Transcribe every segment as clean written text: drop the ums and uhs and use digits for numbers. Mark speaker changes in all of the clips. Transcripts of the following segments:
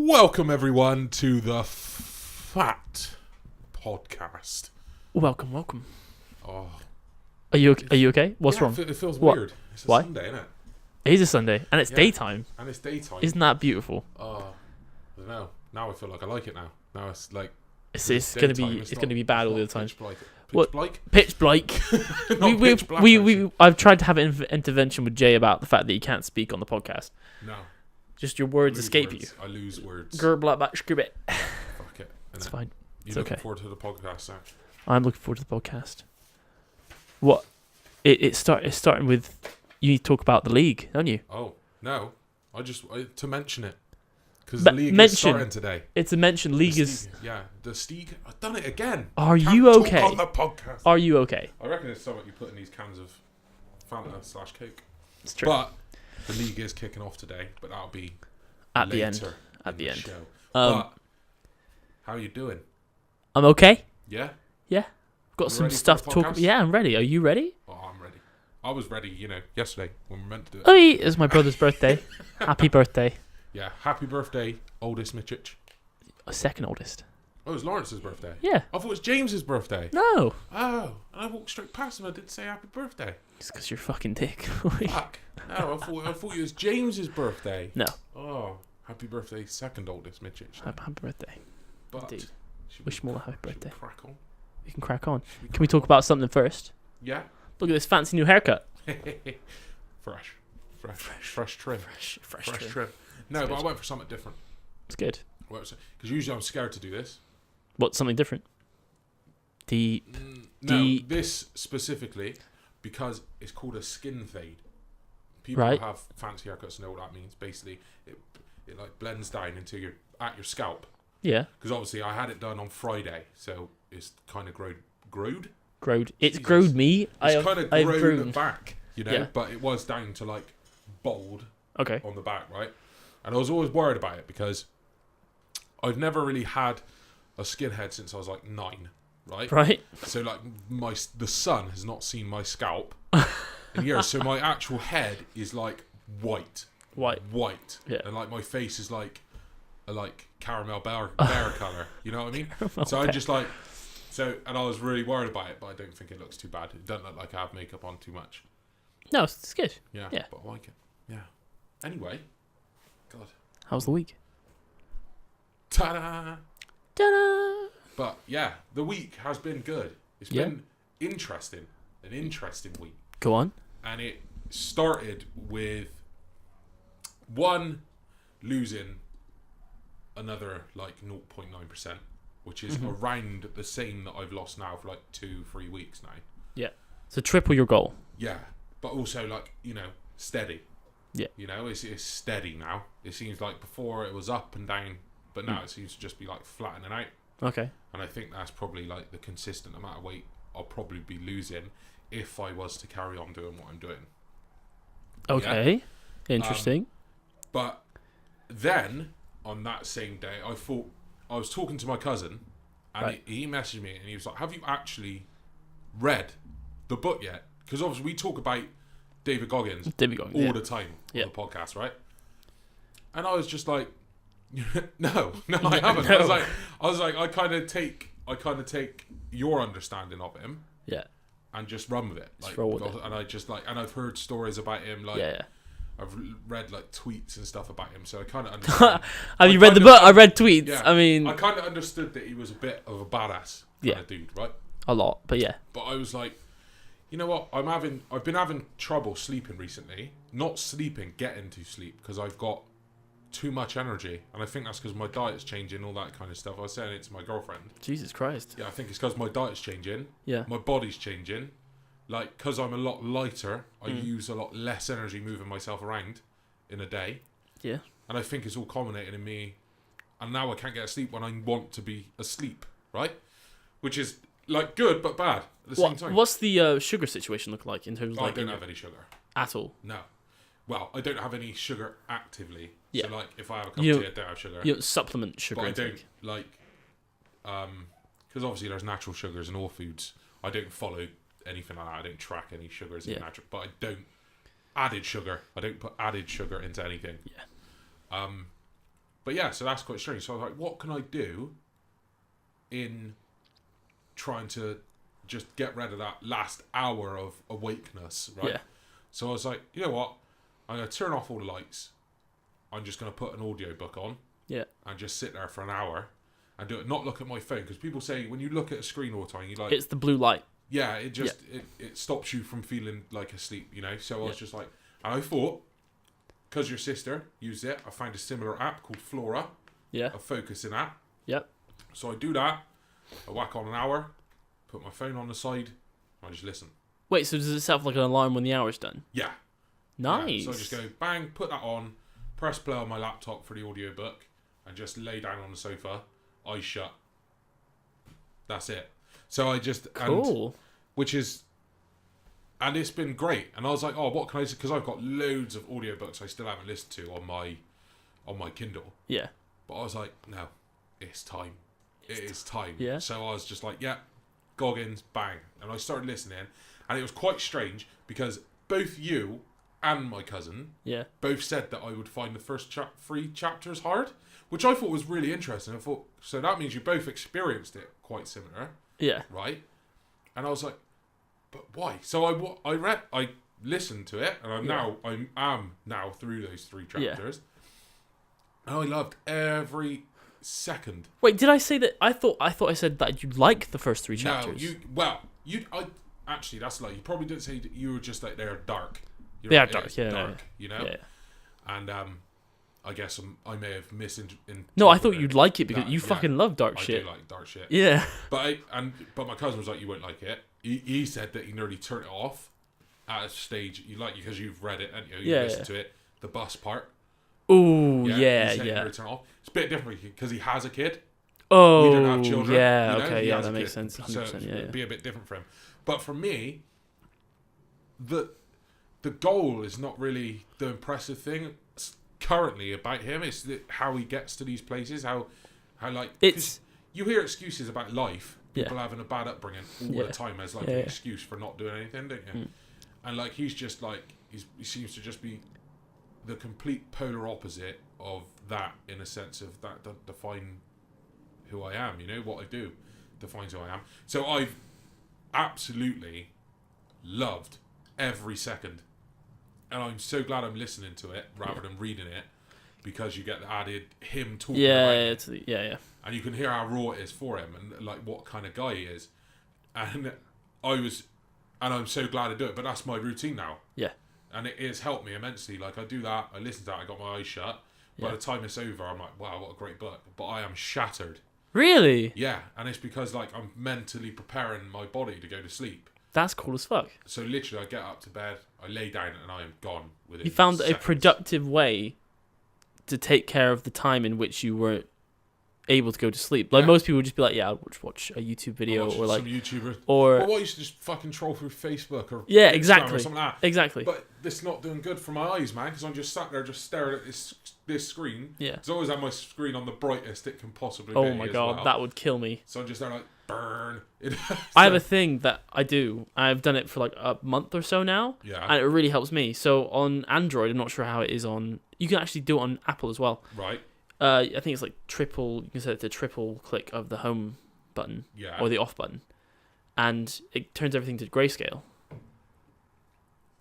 Speaker 1: Welcome everyone to the F.A.T podcast.
Speaker 2: Welcome.
Speaker 1: Oh,
Speaker 2: Are you okay? What's wrong?
Speaker 1: It feels
Speaker 2: What?
Speaker 1: weird. It's a
Speaker 2: Why?
Speaker 1: Sunday, isn't it?
Speaker 2: It is a Sunday and it's daytime.
Speaker 1: And it's daytime.
Speaker 2: Isn't that beautiful?
Speaker 1: Oh, I don't know. Now I feel like I like it now. Now it's like
Speaker 2: It's
Speaker 1: daytime.
Speaker 2: gonna be bad all the time.
Speaker 1: Pitch black.
Speaker 2: Pitch black.
Speaker 1: Not pitch black, actually.
Speaker 2: I've tried to have an intervention with Jay about the fact that you can't speak on the podcast.
Speaker 1: No.
Speaker 2: Just your words
Speaker 1: Lose
Speaker 2: escape
Speaker 1: words. I lose words.
Speaker 2: you. Grr, blah, blah, screw it.
Speaker 1: Fuck it.
Speaker 2: It's fine.
Speaker 1: You
Speaker 2: It's
Speaker 1: looking
Speaker 2: okay.
Speaker 1: forward to the podcast, Zack?
Speaker 2: I'm looking forward to the podcast. What? It's starting with you need to talk about the league, don't you?
Speaker 1: Oh no! To mention it because
Speaker 2: But
Speaker 1: the league is starting today.
Speaker 2: It's a mention. League is.
Speaker 1: The Steeg. I've done it again.
Speaker 2: Are
Speaker 1: Can't
Speaker 2: you
Speaker 1: talk
Speaker 2: okay?
Speaker 1: on the podcast.
Speaker 2: Are you okay?
Speaker 1: I reckon it's something you put in these cans of Fanta/Coke.
Speaker 2: It's true.
Speaker 1: But the league is kicking off today, but that'll be
Speaker 2: At the
Speaker 1: later
Speaker 2: end. At
Speaker 1: in
Speaker 2: the end.
Speaker 1: show.
Speaker 2: Um,
Speaker 1: But how are you doing?
Speaker 2: I'm okay.
Speaker 1: Yeah.
Speaker 2: Got
Speaker 1: You
Speaker 2: some
Speaker 1: ready for
Speaker 2: stuff
Speaker 1: the
Speaker 2: to talk
Speaker 1: podcast?
Speaker 2: about. Yeah, I'm ready. Are you ready?
Speaker 1: Oh, I'm ready. I was ready, yesterday when we were meant to do it.
Speaker 2: Oh, it's my brother's birthday. Happy birthday.
Speaker 1: Yeah. Happy birthday, oldest Mitchich.
Speaker 2: Second oldest.
Speaker 1: Oh, it was Lawrence's birthday.
Speaker 2: Yeah.
Speaker 1: I thought it was James's birthday.
Speaker 2: No.
Speaker 1: Oh, and I walked straight past him. I didn't say happy birthday.
Speaker 2: It's because you're a fucking dick.
Speaker 1: Fuck. No, I thought it was James's birthday.
Speaker 2: No.
Speaker 1: Oh, happy birthday, second oldest Mitchich.
Speaker 2: Happy birthday.
Speaker 1: But
Speaker 2: Indeed.
Speaker 1: should
Speaker 2: Wish
Speaker 1: we-
Speaker 2: more happy
Speaker 1: should we
Speaker 2: birthday.
Speaker 1: Crack on.
Speaker 2: We can crack on.
Speaker 1: Should
Speaker 2: Can we
Speaker 1: crack
Speaker 2: talk about something first?
Speaker 1: on? Yeah.
Speaker 2: Look at this fancy new haircut.
Speaker 1: Fresh trim.
Speaker 2: Fresh
Speaker 1: Fresh
Speaker 2: trim.
Speaker 1: trim. No,
Speaker 2: It's
Speaker 1: but
Speaker 2: good.
Speaker 1: I went for something different.
Speaker 2: It's good.
Speaker 1: Because usually I'm scared to do this.
Speaker 2: What's something different? The
Speaker 1: No,
Speaker 2: The-
Speaker 1: this specifically because it's called a skin fade. People
Speaker 2: Right.
Speaker 1: who have fancy haircuts know what that means. Basically, it like blends down into your scalp.
Speaker 2: yeah
Speaker 1: Because obviously I had it done on Friday, so it's kind of growed.
Speaker 2: growed. It's
Speaker 1: Jesus.
Speaker 2: growed me.
Speaker 1: It's
Speaker 2: I've
Speaker 1: kind of
Speaker 2: I've
Speaker 1: grown
Speaker 2: grown.
Speaker 1: back,
Speaker 2: Yeah.
Speaker 1: But it was down to like bald
Speaker 2: Okay.
Speaker 1: on the back, right? And I was always worried about it because I've never really had a skinhead since I was like 9, right?
Speaker 2: Right.
Speaker 1: So like the sun has not seen my scalp in years. So my actual head is like white,
Speaker 2: Yeah.
Speaker 1: and like my face is like a caramel bear color. You know what I mean? So I just and I was really worried about it, but I don't think it looks too bad. It doesn't look like I have makeup on too much.
Speaker 2: No, it's good.
Speaker 1: Yeah,
Speaker 2: Yeah.
Speaker 1: but I like it. Yeah. Anyway, God.
Speaker 2: How's the week?
Speaker 1: Ta-da!
Speaker 2: Ta-da!
Speaker 1: But yeah, the week has been good. It's
Speaker 2: Yeah.
Speaker 1: been interesting. An interesting week.
Speaker 2: Go on.
Speaker 1: And it started with one losing another 0.9%, which is around the same that I've lost now for 2-3 weeks now.
Speaker 2: Yeah. So triple your goal.
Speaker 1: Yeah, but also steady.
Speaker 2: Yeah.
Speaker 1: It's steady now. It seems like before it was up and down, but now it seems to just be flattening out.
Speaker 2: Okay.
Speaker 1: And I think that's probably the consistent amount of weight I'll probably be losing if I was to carry on doing what I'm doing.
Speaker 2: Okay. Interesting.
Speaker 1: But then on that same day, I thought I was talking to my cousin, and
Speaker 2: Right.
Speaker 1: he messaged me and he was like, "Have you actually read the book yet?" Because obviously we talk about David Goggins all the time on the podcast, right? And I was just like, no, I haven't.
Speaker 2: No.
Speaker 1: I was like, I kind of take your understanding of him,
Speaker 2: Yeah.
Speaker 1: and just run with it.
Speaker 2: Just roll with it.
Speaker 1: And I just and I've heard stories about him,
Speaker 2: Yeah.
Speaker 1: I've read tweets and stuff about him, so I kind of understand.
Speaker 2: Have you read the book? I read tweets.
Speaker 1: Yeah,
Speaker 2: I mean,
Speaker 1: I kind of understood that he was a bit of a badass kind of dude, right?
Speaker 2: a lot, but yeah.
Speaker 1: But I was like, you know what? I've been having trouble sleeping recently. Not sleeping, getting to sleep, because I've got too much energy, and I think that's because my diet's changing, all that kind of stuff. I was saying it to my girlfriend.
Speaker 2: Jesus Christ.
Speaker 1: Yeah, I think it's because my diet's changing.
Speaker 2: Yeah.
Speaker 1: My body's changing. Because I'm a lot lighter, I use a lot less energy moving myself around in a day.
Speaker 2: Yeah.
Speaker 1: And I think it's all culminating in me. And now I can't get asleep when I want to be asleep, right? Which is good but bad at the same time.
Speaker 2: What's the sugar situation look like in terms of
Speaker 1: I don't have any sugar.
Speaker 2: at all?
Speaker 1: No. Well, I don't have any sugar actively.
Speaker 2: Yeah.
Speaker 1: So if I have a cup of tea, I don't have sugar.
Speaker 2: You don't supplement sugar
Speaker 1: But I
Speaker 2: intake.
Speaker 1: don't because obviously there's natural sugars in all foods. I don't follow anything like that. I don't track any sugars in natural, but I don't added sugar. I don't put added sugar into anything.
Speaker 2: Yeah.
Speaker 1: But yeah, so that's quite strange. So I was like, what can I do in trying to just get rid of that last hour of awakeness, right?
Speaker 2: Yeah.
Speaker 1: So I was like, you know what? I'm going to turn off all the lights. I'm just going to put an audiobook on.
Speaker 2: Yeah.
Speaker 1: And just sit there for an hour and do it. Not look at my phone. Because people say when you look at a screen all the time, you like...
Speaker 2: It's the blue light.
Speaker 1: Yeah, it just... It stops you from feeling like asleep, you know? So I was just like... And I thought, because your sister used it, I found a similar app called Flora.
Speaker 2: Yeah.
Speaker 1: A focusing app.
Speaker 2: Yep.
Speaker 1: So I do that. I whack on an hour. Put my phone on the side. And I just listen.
Speaker 2: Wait, so does it set up like an alarm when the hour's done?
Speaker 1: Yeah.
Speaker 2: Nice.
Speaker 1: Yeah. So I just go, bang, put that on. Press play on my laptop for the audiobook. And just lay down on the sofa. Eyes shut. That's it. So I just...
Speaker 2: Cool.
Speaker 1: Which is... And it's been great. And I was like, oh, what can I... Because I've got loads of audiobooks I still haven't listened to on my Kindle.
Speaker 2: Yeah.
Speaker 1: But I was like, no, it's time. It is time.
Speaker 2: Yeah.
Speaker 1: So I was just like, yeah, Goggins, bang. And I started listening. And it was quite strange because both you and my cousin both said that I would find the first 3 chapters hard, which I thought was really interesting. I thought, so that means you both experienced it quite similar.
Speaker 2: Yeah.
Speaker 1: Right? And I was like, but why? So I listened to it, and I am now through those 3 chapters. And I loved every second.
Speaker 2: Wait, did I say that? I thought I said that you like the first 3 chapters.
Speaker 1: No, actually, that's like, you probably didn't say that. You were just like, they're dark.
Speaker 2: They are dark, yeah.
Speaker 1: Dark, you know?
Speaker 2: Yeah.
Speaker 1: And I guess I may have misinterpreted.
Speaker 2: No, I thought you'd like it because you fucking love dark shit.
Speaker 1: I do like dark shit.
Speaker 2: Yeah.
Speaker 1: But my cousin was like, you won't like it. He said that he nearly turned it off at a stage. You like, because you've read it and you listened to it. The bus part.
Speaker 2: Ooh,
Speaker 1: He
Speaker 2: yeah.
Speaker 1: turn it off. It's a bit different because he has a kid.
Speaker 2: Oh,
Speaker 1: we don't have children.
Speaker 2: yeah,
Speaker 1: you know?
Speaker 2: okay,
Speaker 1: He
Speaker 2: yeah,
Speaker 1: has
Speaker 2: that
Speaker 1: a
Speaker 2: makes
Speaker 1: kid.
Speaker 2: sense. 100%,
Speaker 1: So
Speaker 2: yeah,
Speaker 1: it'd be a bit different for him. But for me, the goal is not really the impressive thing currently about him. It's how he gets to these places. How like
Speaker 2: it's
Speaker 1: you hear excuses about life. People
Speaker 2: Yeah.
Speaker 1: having a bad upbringing all the time as like an excuse for not doing anything, don't you? And like he's just like he seems to just be the complete polar opposite of that, in a sense of that define who I am. You know, what I do defines who I am. So I've absolutely loved every second, and I'm so glad I'm listening to it rather than reading it, because you get the added him talking about it. And you can hear how raw it is for him and like what kind of guy he is. And I'm so glad to do it, but that's my routine now.
Speaker 2: Yeah.
Speaker 1: And it has helped me immensely. Like I do that, I listen to that, I got my eyes shut. By the time it's over, I'm like, wow, what a great book. But I am shattered.
Speaker 2: Really?
Speaker 1: Yeah, and it's because like I'm mentally preparing my body to go to sleep.
Speaker 2: That's cool as fuck.
Speaker 1: So literally I get up to bed, I lay down, and I am gone within
Speaker 2: You found
Speaker 1: seconds.
Speaker 2: a productive way to take care of the time in which you were able to go to sleep. Like most people would just be like, I'll watch a YouTube video or like
Speaker 1: some YouTuber,
Speaker 2: or
Speaker 1: what, used to just fucking troll through Facebook or
Speaker 2: Instagram
Speaker 1: exactly or something like that.
Speaker 2: Exactly.
Speaker 1: But it's not doing good for my eyes, man, because I'm just sat there just staring at this screen.
Speaker 2: Yeah.
Speaker 1: Because I always have my screen on the brightest it can possibly be.
Speaker 2: Oh my god, that would kill me.
Speaker 1: So I'm just there like, burn.
Speaker 2: I have a thing that I do. I've done it for like a month or so now.
Speaker 1: Yeah.
Speaker 2: And it really helps me. So on Android, I'm not sure how it is on. You can actually do it on Apple as well.
Speaker 1: Right.
Speaker 2: I think it's like triple. You can set it to triple click of the home button or the off button, and it turns everything to grayscale.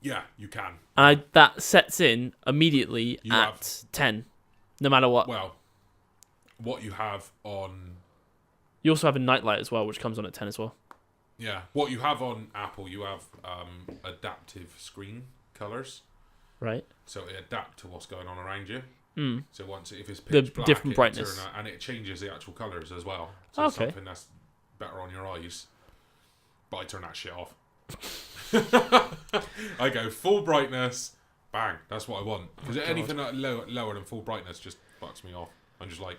Speaker 1: Yeah, you can.
Speaker 2: And that sets in immediately at 10, no matter what.
Speaker 1: Well, what you have on.
Speaker 2: You also have a nightlight as well, which comes on at 10 as well.
Speaker 1: Yeah, what you have on Apple, you have adaptive screen colors.
Speaker 2: Right.
Speaker 1: So it adapt to what's going on around you.
Speaker 2: Mm.
Speaker 1: So if it's pitch black,
Speaker 2: different brightness,
Speaker 1: and it changes the actual colours as well. So it's something that's better on your eyes. But I turn that shit off. I go full brightness, bang. That's what I want. Because anything lower than full brightness just fucks me off. I'm just like,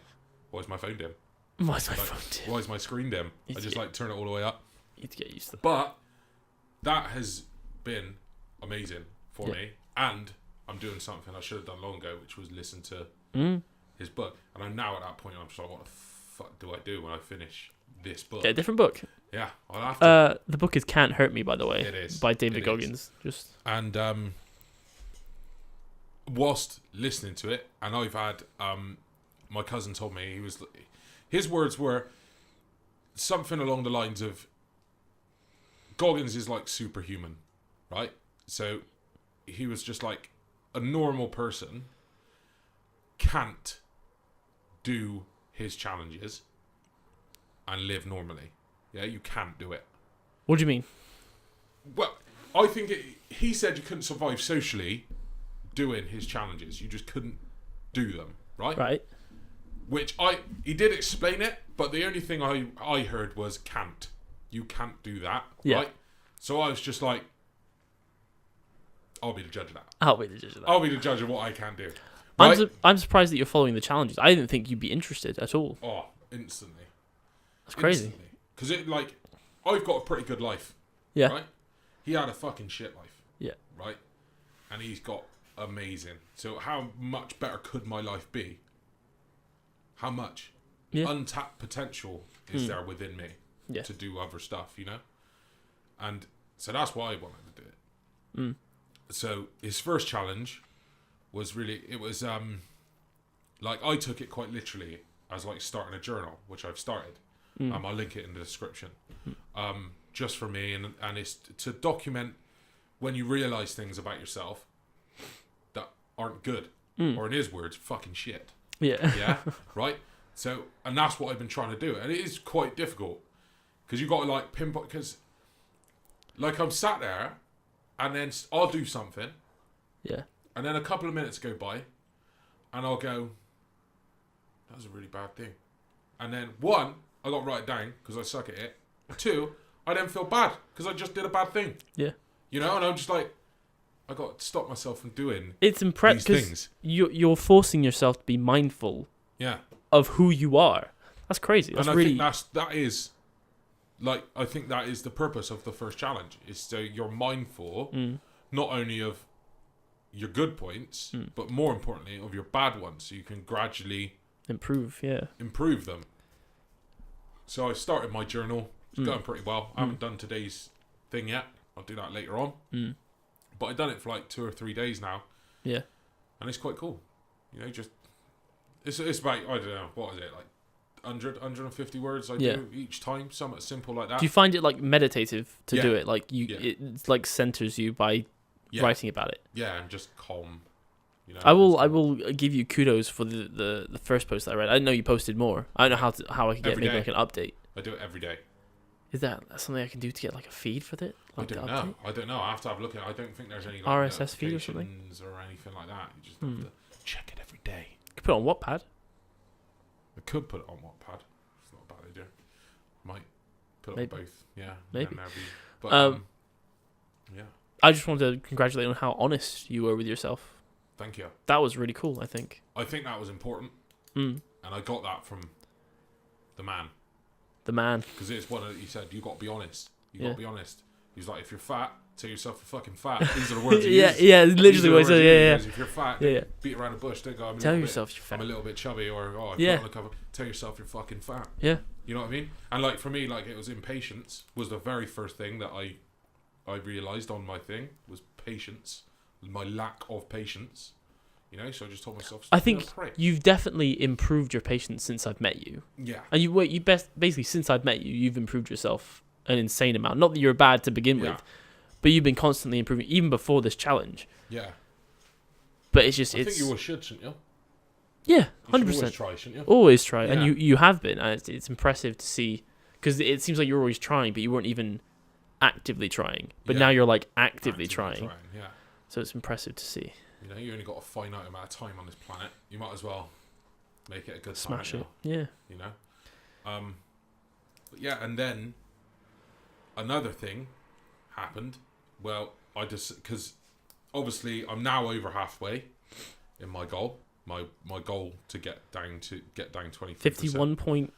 Speaker 1: why is my phone dim?
Speaker 2: Why is my phone dim?
Speaker 1: Why is my screen dim? I just like turn it all the way up.
Speaker 2: You need to get used to that.
Speaker 1: But that has been amazing for me, and I'm doing something I should have done long ago, which was listen to his book. And I'm now at that point. I'm just like, what the fuck do I do when I finish this book?
Speaker 2: Get a different book.
Speaker 1: Yeah, I'll have to.
Speaker 2: The book is "Can't Hurt Me," by the way.
Speaker 1: It is
Speaker 2: by David Goggins.
Speaker 1: And whilst listening to it, and I've had my cousin told me, his words were something along the lines of, Goggins is like superhuman, right? So he was just like, a normal person can't do his challenges and live normally. Yeah, you can't do it.
Speaker 2: What do you mean?
Speaker 1: Well, I think he said you couldn't survive socially doing his challenges. You just couldn't do them, right?
Speaker 2: Right.
Speaker 1: Which he did explain it, but the only thing I heard was can't. You can't do that, right? So I was just like, I'll be the judge of that.
Speaker 2: I'll be the judge of that.
Speaker 1: I'll be the judge of what I can do. Right?
Speaker 2: I'm surprised that you're following the challenges. I didn't think you'd be interested at all.
Speaker 1: Oh, instantly.
Speaker 2: That's crazy.
Speaker 1: Because I've got a pretty good life.
Speaker 2: Yeah.
Speaker 1: Right? He had a fucking shit life.
Speaker 2: Yeah.
Speaker 1: Right? And he's got amazing. So how much better could my life be? How much?
Speaker 2: Yeah.
Speaker 1: Untapped potential is there within me to do other stuff, you know? And so that's why I wanted to do it.
Speaker 2: Mm.
Speaker 1: So his first challenge was I took it quite literally as like starting a journal, which I've started. I'll link it in the description. Just for me, and it's to document when you realise things about yourself that aren't good, or in his words, fucking shit.
Speaker 2: Yeah.
Speaker 1: Yeah, right? So, and that's what I've been trying to do, and it is quite difficult, because you've got to like pinpoint, because like I'm sat there, and then I'll do something, and then a couple of minutes go by, and I'll go, that was a really bad thing. And then one, I got to write it down because I suck at it. Two, I then feel bad because I just did a bad thing.
Speaker 2: Yeah.
Speaker 1: You know, and I'm just like, I got to stop myself from doing
Speaker 2: these things. You're forcing yourself to be mindful of who you are. That's crazy. That's
Speaker 1: and I
Speaker 2: really...
Speaker 1: I think that is the purpose of the first challenge, is so you're mindful not only of your good points, but more importantly of your bad ones, so you can gradually improve them. So I started my journal. It's going pretty well. I haven't done today's thing yet. I'll do that later on. But I've done it for like 2 or 3 days now. Yeah. And it's quite cool. You know, just it's about, I don't know, what is it, like 100, 150 words I do each time, something simple like that.
Speaker 2: Do you find it like meditative to do it? Like it's like centers you by writing about it.
Speaker 1: Yeah, and just calm. You know,
Speaker 2: I will give you kudos for the first post that I read. I didn't know you posted more. I don't know how I can get maybe like an update.
Speaker 1: I do it every day.
Speaker 2: Is that something I can do to get like a feed for it? Like
Speaker 1: I don't know. I have to have a look at it. I don't think there's any like,
Speaker 2: RSS feed or something
Speaker 1: or anything like that. You just have to check it every day.
Speaker 2: You could put it on Wattpad.
Speaker 1: I could put it on Wattpad. It's not a bad idea. Might put it on both. Yeah.
Speaker 2: Maybe.
Speaker 1: But yeah.
Speaker 2: I just wanted to congratulate you on how honest you were with yourself.
Speaker 1: Thank you.
Speaker 2: That was really cool, I think.
Speaker 1: I think that was important. And I got that from the man.
Speaker 2: The man.
Speaker 1: Because it's what he said. You got to be honest. You got to be honest. He's like, if you're fat, tell yourself you're fucking fat. These are the words he uses.
Speaker 2: Yeah, literally what he said. Yeah.
Speaker 1: If you're fat, beat around the bush. Don't go,
Speaker 2: tell yourself you're fat.
Speaker 1: I'm a little bit chubby, or I put on the cover. Tell yourself you're fucking fat.
Speaker 2: Yeah.
Speaker 1: You know what I mean? And like for me, like it was impatience was the very first thing that I realised on my thing was patience. My lack of patience. You know, so I just told myself.
Speaker 2: I think you've definitely improved your patience since I've met you.
Speaker 1: Yeah.
Speaker 2: And basically since I've met you, you've improved yourself an insane amount. Not that you're bad to begin with, but you've been constantly improving even before this challenge.
Speaker 1: Yeah.
Speaker 2: But it's just
Speaker 1: I think you always should, shouldn't you?
Speaker 2: Yeah, 100%.
Speaker 1: Always try, shouldn't you?
Speaker 2: Always try, and you have been, and it's impressive to see, because it seems like you're always trying, but you weren't even actively trying. But now you're like actively trying.
Speaker 1: Yeah.
Speaker 2: So it's impressive to see.
Speaker 1: You know, you only got a finite amount of time on this planet. You might as well make it a good
Speaker 2: smash
Speaker 1: time.
Speaker 2: It. Yeah.
Speaker 1: You know? But yeah, and then another thing happened. Well, because obviously I'm now over halfway in my goal. My goal to get down 20%.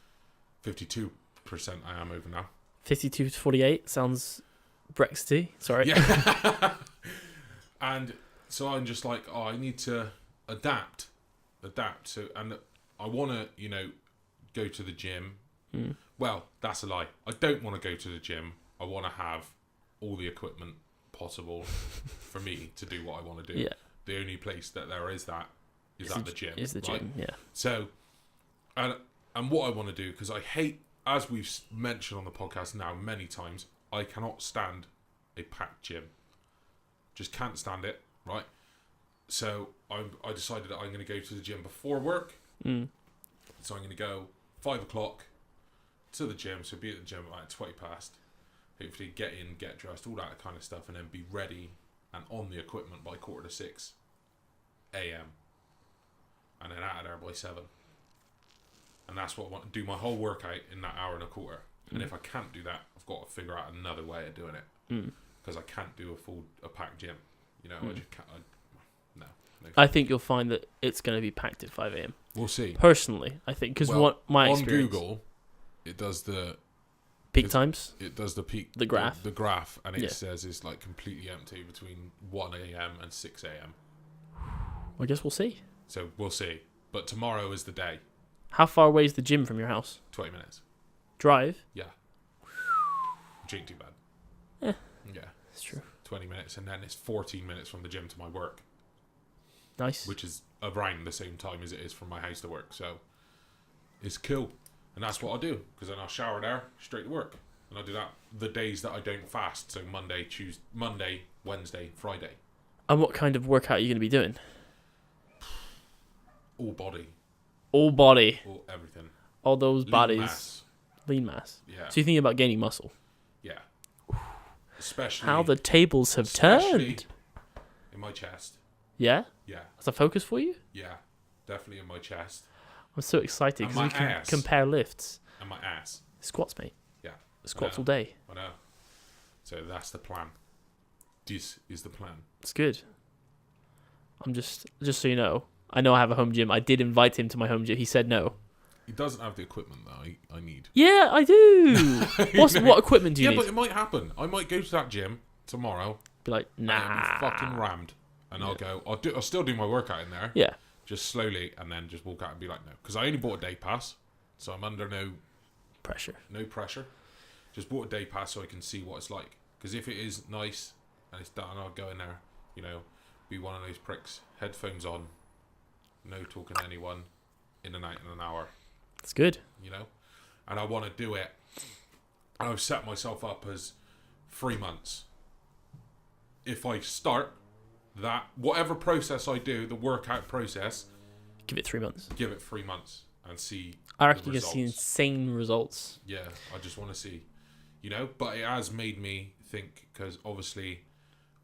Speaker 1: 52% I am over now.
Speaker 2: 52 to 48 sounds Brexity. Sorry.
Speaker 1: Yeah. And so I'm just like, I need to adapt. So, and I want to, you know, go to the gym. Well, that's a lie. I don't want to go to the gym. I want to have all the equipment possible for me to do what I want to do.
Speaker 2: Yeah.
Speaker 1: The only place that there is that is at the gym.
Speaker 2: Is the gym, yeah.
Speaker 1: So And what I want to do, because I hate, as we've mentioned on the podcast now many times, I cannot stand a packed gym. Just can't stand it, right? So I decided that I'm going to go to the gym before work. So I'm going to go 5 o'clock to the gym. So be at the gym at like 20 past. Hopefully get in, get dressed, all that kind of stuff, and then be ready and on the equipment by 5:45 a.m. And then out of there by 7. And that's what I want to do, my whole workout in that hour and a quarter. And if I can't do that, I've got to figure out another way of doing it. Because I can't do a packed gym. You know, I just can't. No.
Speaker 2: I think you'll find that it's going to be packed at 5 a.m.
Speaker 1: We'll see.
Speaker 2: Personally, I think. Because what my experience...
Speaker 1: On Google, it does the...
Speaker 2: Peak times?
Speaker 1: It does the peak...
Speaker 2: The graph.
Speaker 1: The graph. And it says it's like completely empty between 1 a.m. and 6 a.m.
Speaker 2: I guess we'll see.
Speaker 1: So we'll see. But tomorrow is the day.
Speaker 2: How far away is the gym from your house?
Speaker 1: 20 minutes.
Speaker 2: Drive?
Speaker 1: Yeah. Which ain't too bad. Yeah.
Speaker 2: That's true.
Speaker 1: 20 minutes, and then it's 14 minutes from the gym to my work.
Speaker 2: Nice.
Speaker 1: Which is around the same time as it is from my house to work. So it's cool. And that's what I'll do. Because then I'll shower there, straight to work. And I'll do that the days that I don't fast. So Monday, Wednesday, Friday.
Speaker 2: And what kind of workout are you going to be doing?
Speaker 1: All body.
Speaker 2: All body.
Speaker 1: All everything.
Speaker 2: All those
Speaker 1: Lean
Speaker 2: bodies.
Speaker 1: Mass.
Speaker 2: Lean mass.
Speaker 1: Yeah.
Speaker 2: So you're thinking about gaining muscle?
Speaker 1: Yeah. Especially...
Speaker 2: How the tables have turned.
Speaker 1: In my chest.
Speaker 2: Yeah?
Speaker 1: Yeah.
Speaker 2: That's a focus for you?
Speaker 1: Yeah. Definitely in my chest.
Speaker 2: I'm so excited because we can compare lifts.
Speaker 1: And my ass.
Speaker 2: Squats, mate.
Speaker 1: Yeah.
Speaker 2: Squats all day.
Speaker 1: I know. So that's the plan. This is the plan.
Speaker 2: It's good. I'm just so you know, I know I have a home gym. I did invite him to my home gym. He said no.
Speaker 1: He doesn't have the equipment that I need.
Speaker 2: Yeah, I do. What equipment do you need?
Speaker 1: Yeah, but it might happen. I might go to that gym tomorrow.
Speaker 2: Be like, nah.
Speaker 1: And it'll be fucking rammed. And I'll go, I'll still do my workout in there.
Speaker 2: Yeah.
Speaker 1: Just slowly, and then just walk out and be like, no. Because I only bought a day pass. So I'm under no
Speaker 2: pressure.
Speaker 1: Just bought a day pass so I can see what it's like. Because if it is nice and it's done, I'll go in there, you know, be one of those pricks. Headphones on. No talking to anyone. In and out in an hour.
Speaker 2: That's good.
Speaker 1: You know? And I want to do it. And I've set myself up as 3 months. If I start that, whatever process I do, the workout process,
Speaker 2: give it 3 months.
Speaker 1: Give it 3 months and see.
Speaker 2: I reckon you're going to see insane results.
Speaker 1: Yeah, I just want to see. You know? But it has made me think, because obviously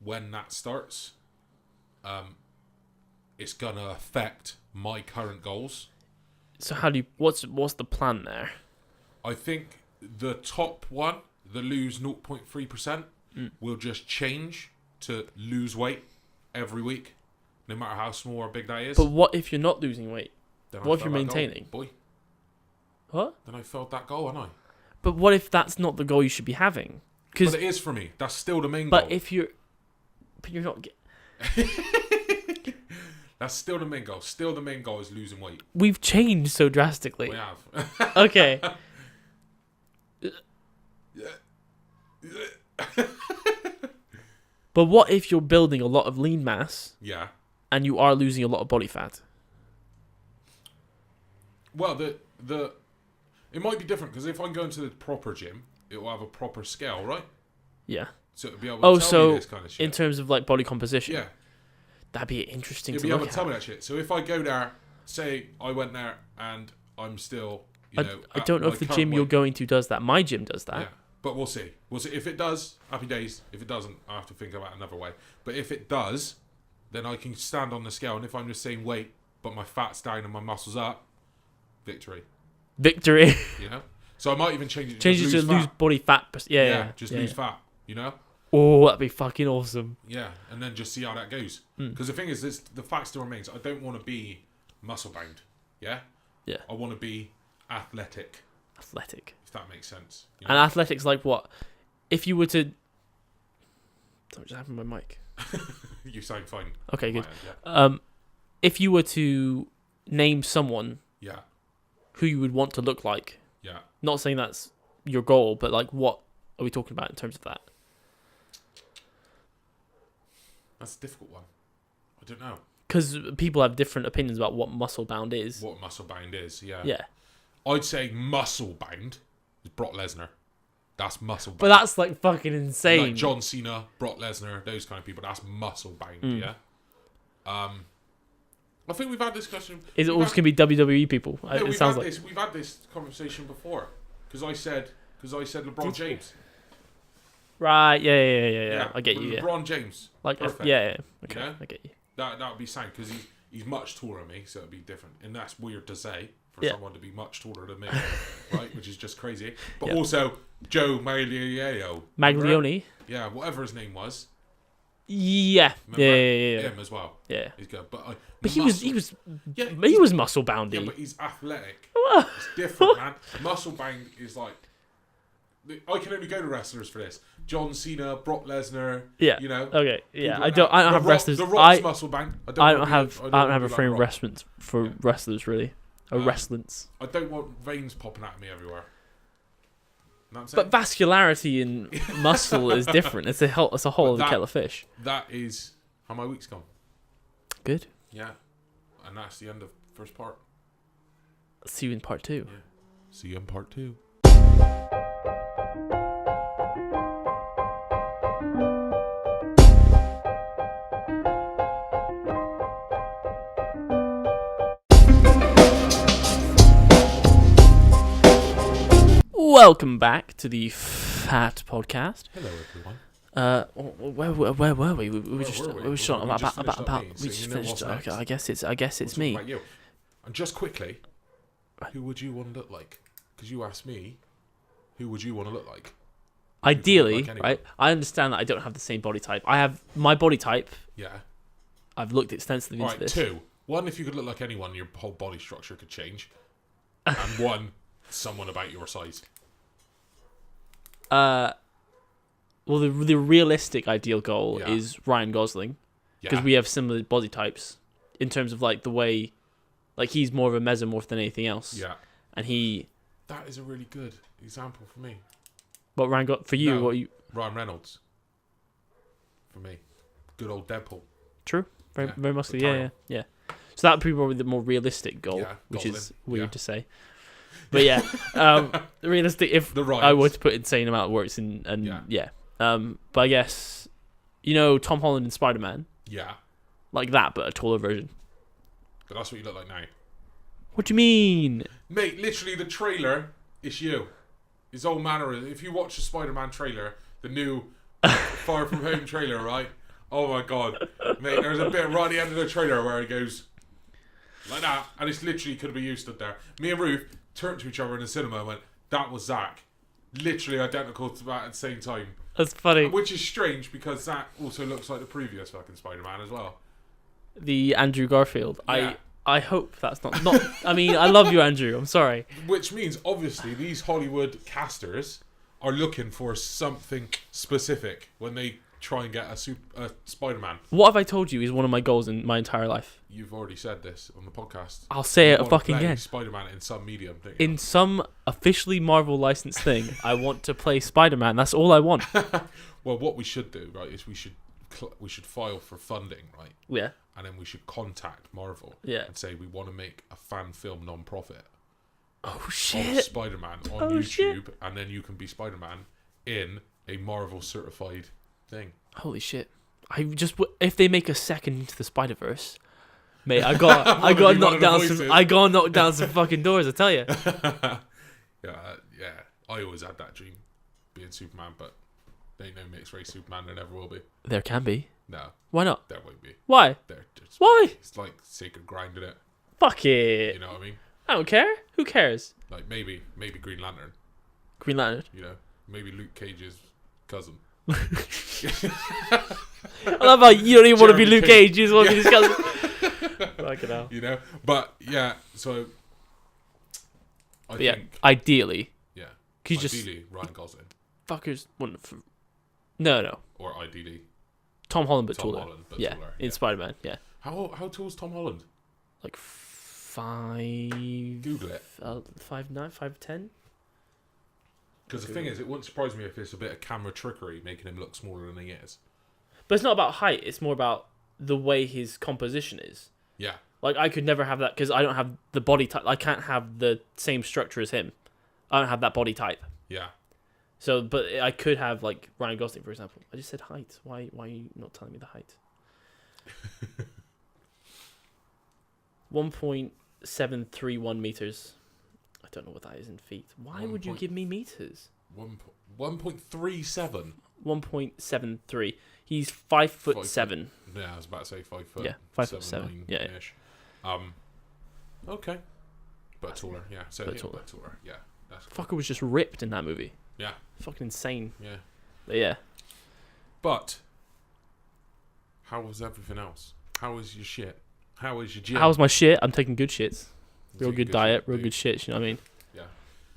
Speaker 1: when that starts, it's going to affect my current goals.
Speaker 2: So how do you... What's the plan there?
Speaker 1: I think the top one, the lose 0.3%, will just change to lose weight every week, no matter how small or big that is.
Speaker 2: But what if you're not losing weight?
Speaker 1: Then
Speaker 2: what if you're maintaining?
Speaker 1: Boy.
Speaker 2: What?
Speaker 1: Then I failed that goal, haven't I?
Speaker 2: But what if that's not the goal you should be having?
Speaker 1: But it is for me. That's still the main goal.
Speaker 2: But if you're... But you're not...
Speaker 1: That's still the main goal. Still the main goal is losing weight.
Speaker 2: We've changed so drastically.
Speaker 1: We have.
Speaker 2: Okay. But what if you're building a lot of lean mass?
Speaker 1: Yeah.
Speaker 2: And you are losing a lot of body fat?
Speaker 1: Well, it might be different, because if I'm going to the proper gym, it will have a proper scale, right?
Speaker 2: Yeah.
Speaker 1: So it'll be able to tell me this kind of shit.
Speaker 2: In terms of like body composition?
Speaker 1: Yeah.
Speaker 2: That'd be interesting
Speaker 1: to look at. Tell me that shit. So if I go there, say I went there and I'm still, I
Speaker 2: don't know if the gym you're going to does that. My gym does that.
Speaker 1: Yeah, but we'll see. We'll see. If it does, happy days. If it doesn't, I have to think about another way. But if it does, then I can stand on the scale, and if I'm the same weight, but my fat's down and my muscles up, victory.
Speaker 2: Victory.
Speaker 1: You know? So I might even change it
Speaker 2: to lose body fat. Yeah.
Speaker 1: Lose fat, you know?
Speaker 2: Oh, that'd be fucking awesome.
Speaker 1: Yeah, and then just see how that goes. Because the thing is, the fact still remains, I don't want to be muscle bound. Yeah?
Speaker 2: Yeah.
Speaker 1: I want to be athletic.
Speaker 2: Athletic.
Speaker 1: If that makes sense.
Speaker 2: You know? And athletics like what? If you were to... What just happened to my mic?
Speaker 1: You sound fine.
Speaker 2: Okay, good.
Speaker 1: End, yeah.
Speaker 2: If you were to name someone...
Speaker 1: Yeah.
Speaker 2: Who you would want to look like...
Speaker 1: Yeah.
Speaker 2: Not saying that's your goal, but like what are we talking about in terms of that?
Speaker 1: That's a difficult one. I don't know.
Speaker 2: because people have different opinions about what muscle bound is.
Speaker 1: What muscle bound is, yeah.
Speaker 2: Yeah.
Speaker 1: I'd say muscle bound is Brock Lesnar. That's muscle bound.
Speaker 2: But that's like fucking insane.
Speaker 1: Like John Cena, Brock Lesnar, those kind of people. That's muscle bound, yeah. I think we've had this discussion.
Speaker 2: Is it all just gonna be WWE people?
Speaker 1: No,
Speaker 2: it sounds like
Speaker 1: we've had this conversation before. Because I said LeBron James.
Speaker 2: Right, yeah. I get you.
Speaker 1: LeBron James,
Speaker 2: like
Speaker 1: perfect.
Speaker 2: Yeah. Okay,
Speaker 1: you know?
Speaker 2: I get you.
Speaker 1: That would be sound because he's much taller than me, so it'd be different, and that's weird to say for someone to be much taller than me, right? Which is just crazy. But also Joe
Speaker 2: Maglione.
Speaker 1: Yeah, whatever his name was.
Speaker 2: Yeah.
Speaker 1: Remember?
Speaker 2: Yeah.
Speaker 1: Him as well.
Speaker 2: Yeah.
Speaker 1: He's good, but
Speaker 2: he was muscle boundy.
Speaker 1: Yeah, but he's athletic. It's different, man. Muscle bound is like. I can only go to wrestlers for this. John Cena, Brock Lesnar. Yeah. You know.
Speaker 2: Okay. Yeah. I
Speaker 1: like
Speaker 2: don't have wrestlers.
Speaker 1: The Rock's muscle bound.
Speaker 2: I don't have a frame of reference for wrestlers really. Wrestlers.
Speaker 1: I don't want veins popping out of me everywhere.
Speaker 2: But vascularity in muscle is different. It's a whole other kettle of fish.
Speaker 1: That is how my week's gone.
Speaker 2: Good.
Speaker 1: Yeah. And that's the end of first part.
Speaker 2: See you in part 2.
Speaker 1: Yeah. See you in part 2.
Speaker 2: Welcome back to the F.A.T podcast.
Speaker 1: Hello, everyone.
Speaker 2: Where were we? We were just finished. Okay, I guess it's me.
Speaker 1: About you. And just quickly, who would you want to look like? Because you asked me, who would you want to look like?
Speaker 2: Ideally, right? I understand that I don't have the same body type. I have my body type.
Speaker 1: Yeah.
Speaker 2: I've looked extensively into this.
Speaker 1: 2. 1, if you could look like anyone, your whole body structure could change. And 1, someone about your size.
Speaker 2: Well, the realistic ideal goal is Ryan Gosling, because we have similar body types in terms of like the way, like he's more of a mesomorph than anything else.
Speaker 1: Yeah,
Speaker 2: and
Speaker 1: that is a really good example for me.
Speaker 2: What Ryan got for you?
Speaker 1: No,
Speaker 2: what you?
Speaker 1: Ryan Reynolds. For me, good old Deadpool.
Speaker 2: True, very muscly. Yeah. So that would be probably the more realistic goal, which is weird to say. But yeah, realistic. If I were to put insane amount of works in, but I guess Tom Holland in Spider-Man. Yeah, like that, but a taller version.
Speaker 1: But that's what you look like now.
Speaker 2: What do you mean,
Speaker 1: mate? Literally, the trailer is you. It's all manner of. If you watch the Spider-Man trailer, the new Far From Home trailer, right? Oh my god, mate! There's a bit right at the end of the trailer where he goes like that, and it's literally could be you stood there. Me and Ruth turned to each other in the cinema and went, "That was Zack." Literally identical to that at the same time.
Speaker 2: That's funny.
Speaker 1: Which is strange because Zack also looks like the previous fucking Spider-Man as well.
Speaker 2: The Andrew Garfield.
Speaker 1: Yeah.
Speaker 2: I hope that's not. I mean, I love you, Andrew. I'm sorry.
Speaker 1: Which means obviously these Hollywood casters are looking for something specific when they try and get a Spider-Man.
Speaker 2: What have I told you is one of my goals in my entire life?
Speaker 1: You've already said this on the podcast.
Speaker 2: I'll say it fucking again.
Speaker 1: Spider-Man in some medium thing.
Speaker 2: In some officially Marvel licensed thing, I want to play Spider-Man. That's all I want.
Speaker 1: Well, what we should do, right, is we should file for funding, right?
Speaker 2: Yeah.
Speaker 1: And then we should contact Marvel.
Speaker 2: Yeah.
Speaker 1: And say we want to make a fan film non-profit.
Speaker 2: Oh shit!
Speaker 1: Of Spider-Man on YouTube, and then you can be Spider-Man in a Marvel certified thing.
Speaker 2: Holy shit! If they make a second Into the Spider-Verse, mate, I got knocked down some fucking doors. I tell you.
Speaker 1: Yeah. I always had that dream, being Superman, but there ain't no mixed race Superman. There never will be.
Speaker 2: There can be.
Speaker 1: No.
Speaker 2: Why not?
Speaker 1: There won't be.
Speaker 2: Why? Why?
Speaker 1: It's like sacred grind in it.
Speaker 2: Fuck it.
Speaker 1: You know what I mean?
Speaker 2: I don't care. Who cares?
Speaker 1: Like maybe Green Lantern.
Speaker 2: Green Lantern.
Speaker 1: Maybe Luke Cage's cousin.
Speaker 2: I love how you don't even want to be Luke Cage. You just want to be his cousin. Like it now.
Speaker 1: But yeah. So I think
Speaker 2: ideally.
Speaker 1: Yeah.
Speaker 2: Ideally,
Speaker 1: Ryan Gosling.
Speaker 2: Fuckers wouldn't. No.
Speaker 1: Or ideally.
Speaker 2: Tom Holland, but taller.
Speaker 1: Taller.
Speaker 2: In Spider-Man. Yeah.
Speaker 1: How tall is Tom Holland?
Speaker 2: Like 5.
Speaker 1: Google it.
Speaker 2: 5'9", 5'10".
Speaker 1: Because the thing is, it wouldn't surprise me if it's a bit of camera trickery making him look smaller than he is.
Speaker 2: But it's not about height. It's more about the way his composition is.
Speaker 1: Yeah.
Speaker 2: Like, I could never have that because I don't have the body type. I can't have the same structure as him. I don't have that body type.
Speaker 1: Yeah.
Speaker 2: So, but I could have, like, Ryan Gosling, for example. I just said height. Why are you not telling me the height? 1.731 meters. I don't know what that is in feet. Why would you give me meters?
Speaker 1: 1.37.
Speaker 2: 1.73. He's 5'7".
Speaker 1: Yeah, I was about to say 5 foot.
Speaker 2: Yeah, 5'7". Yeah.
Speaker 1: Okay. But taller, yeah. So
Speaker 2: but
Speaker 1: taller. Yeah.
Speaker 2: Fucker was just ripped in that movie.
Speaker 1: Yeah.
Speaker 2: Fucking insane.
Speaker 1: Yeah.
Speaker 2: But yeah.
Speaker 1: But how was everything else? How was your shit? How was your gym?
Speaker 2: How's my shit? I'm taking good shits. Real good diet, real good shits, you know what I mean?
Speaker 1: Yeah.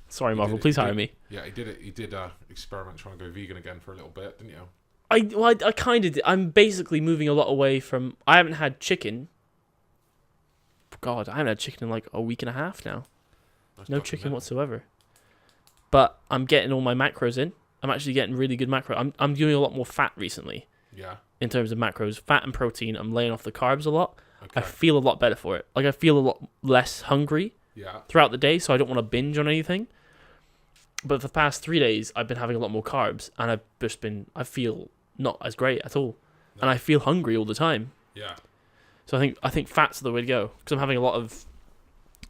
Speaker 2: Sorry, Marvel, please hire me.
Speaker 1: Yeah, he did it. He did experiment trying to go vegan again for a little bit, didn't you?
Speaker 2: I kind of did. I'm basically moving a lot away from... I haven't had chicken. God, I haven't had chicken in like a week and a half now. No chicken whatsoever. But I'm getting all my macros in. I'm actually getting really good macro. I'm doing a lot more fat recently.
Speaker 1: Yeah.
Speaker 2: In terms of macros, fat and protein, I'm laying off the carbs a lot.
Speaker 1: Okay.
Speaker 2: I feel a lot better for it. Like, I feel a lot less hungry throughout the day, so I don't want to binge on anything. But for the past 3 days, I've been having a lot more carbs, and I feel not as great at all. No. And I feel hungry all the time.
Speaker 1: Yeah.
Speaker 2: So I think fat's the way to go, because I'm having a lot of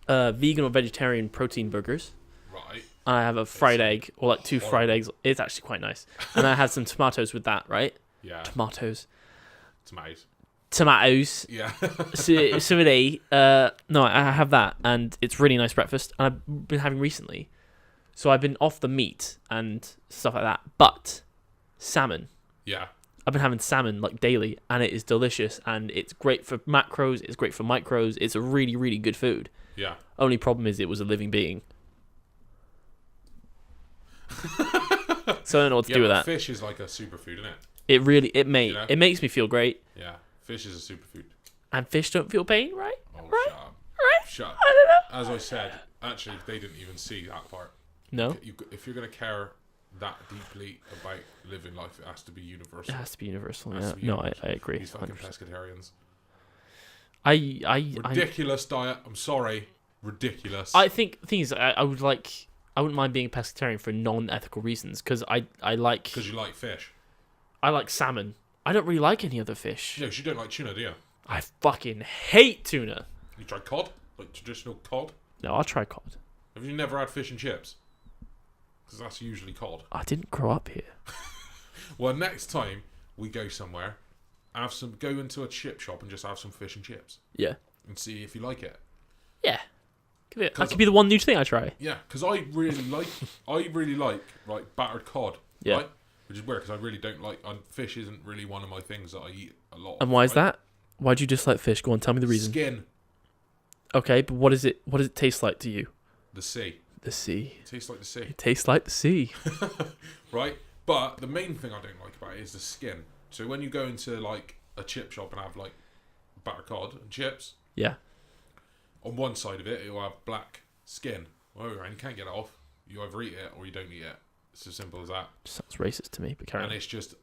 Speaker 2: vegan or vegetarian protein burgers.
Speaker 1: Right.
Speaker 2: And I have a fried egg, or like 2 fried eggs. It's actually quite nice. And I had some tomatoes with that, right?
Speaker 1: Yeah.
Speaker 2: Tomatoes.
Speaker 1: Yeah.
Speaker 2: So no, I have that, and it's really nice breakfast. And I've been having recently. So I've been off the meat and stuff like that. But salmon.
Speaker 1: Yeah.
Speaker 2: I've been having salmon like daily, and it is delicious, and it's great for macros, it's great for micros, it's a really, really good food.
Speaker 1: Yeah.
Speaker 2: Only problem is it was a living being. So I don't know what to do with that.
Speaker 1: Fish is like a superfood, isn't it?
Speaker 2: It makes me feel great.
Speaker 1: Yeah. Fish is a superfood.
Speaker 2: And fish don't feel pain, right?
Speaker 1: Oh,
Speaker 2: right?
Speaker 1: Shut up.
Speaker 2: Right?
Speaker 1: Shut up.
Speaker 2: I don't know.
Speaker 1: As I said, actually, they didn't even see that part.
Speaker 2: No?
Speaker 1: If you're going to care that deeply about living life, it has to be universal.
Speaker 2: It has to be universal, yeah. No, I agree.
Speaker 1: These fucking pescatarians.
Speaker 2: I
Speaker 1: ridiculous diet. I'm sorry. Ridiculous.
Speaker 2: I think the thing is, I wouldn't mind being a pescatarian for non-ethical reasons, because I like...
Speaker 1: Because you like fish.
Speaker 2: I like salmon. I don't really like any other fish.
Speaker 1: Yeah, because you don't like tuna, do you?
Speaker 2: I fucking hate tuna.
Speaker 1: You tried cod? Like traditional cod?
Speaker 2: No, I'll try cod.
Speaker 1: Have you never had fish and chips? Because that's usually cod.
Speaker 2: I didn't grow up here.
Speaker 1: Well, next time we go somewhere, go into a chip shop and just have some fish and chips.
Speaker 2: Yeah.
Speaker 1: And see if you like it.
Speaker 2: Yeah. That could be the one new thing I try.
Speaker 1: Yeah, because I really like battered cod.
Speaker 2: Yeah.
Speaker 1: Right? Which is weird because I really don't like... fish isn't really one of my things that I eat a lot.
Speaker 2: And why is that? Why do you dislike fish? Go on, tell me the reason.
Speaker 1: Skin.
Speaker 2: Okay, but what does it taste like to you?
Speaker 1: The sea.
Speaker 2: The sea.
Speaker 1: It tastes like the sea.
Speaker 2: It tastes like the sea.
Speaker 1: Right? But the main thing I don't like about it is the skin. So when you go into like a chip shop and have like battered cod and chips...
Speaker 2: Yeah.
Speaker 1: On one side of it, it'll have black skin. Well, and you can't get it off. You either eat it or you don't eat it. It's as simple as that.
Speaker 2: Sounds racist to me, but carry on.
Speaker 1: And it's just...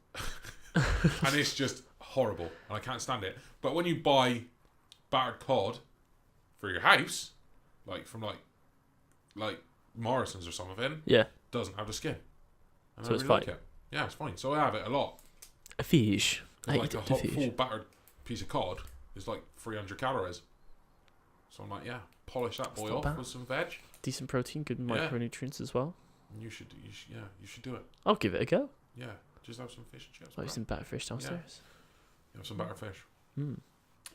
Speaker 1: and it's just horrible. And I can't stand it. But when you buy battered cod for your house, like from like Morrison's or something,
Speaker 2: yeah,
Speaker 1: doesn't have the skin. And
Speaker 2: so
Speaker 1: I
Speaker 2: it's
Speaker 1: really
Speaker 2: fine.
Speaker 1: like it. Yeah, it's fine. So I have it a lot.
Speaker 2: A fish.
Speaker 1: Like a full battered piece of cod is like 300 calories. So I'm like, yeah, polish that boy off with some veg.
Speaker 2: Decent protein, good micronutrients as well.
Speaker 1: You should do it.
Speaker 2: I'll give it a go.
Speaker 1: Yeah, just have some fish and chips.
Speaker 2: I'll have some battered fish downstairs.
Speaker 1: You have some battered fish.
Speaker 2: Mm.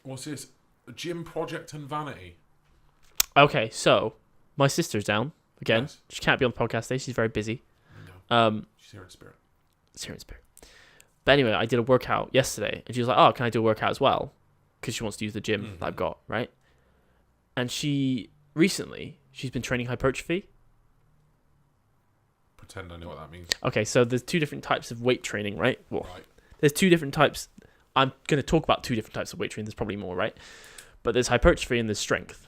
Speaker 1: What's this? A gym project and Vanity.
Speaker 2: Okay, so my sister's down again.
Speaker 1: Yes.
Speaker 2: She can't be on the podcast today. She's very busy.
Speaker 1: No. She's here in spirit.
Speaker 2: She's here in spirit. But anyway, I did a workout yesterday, and she was like, "Oh, can I do a workout as well?" Because she wants to use the gym that I've got, right? And she's been training hypertrophy.
Speaker 1: Pretend I know what that means.
Speaker 2: Okay, so there's 2 different types of weight training, right? Well,
Speaker 1: right.
Speaker 2: There's 2 different types. I'm going to talk about 2 different types of weight training. There's probably more, right? But there's hypertrophy and there's strength.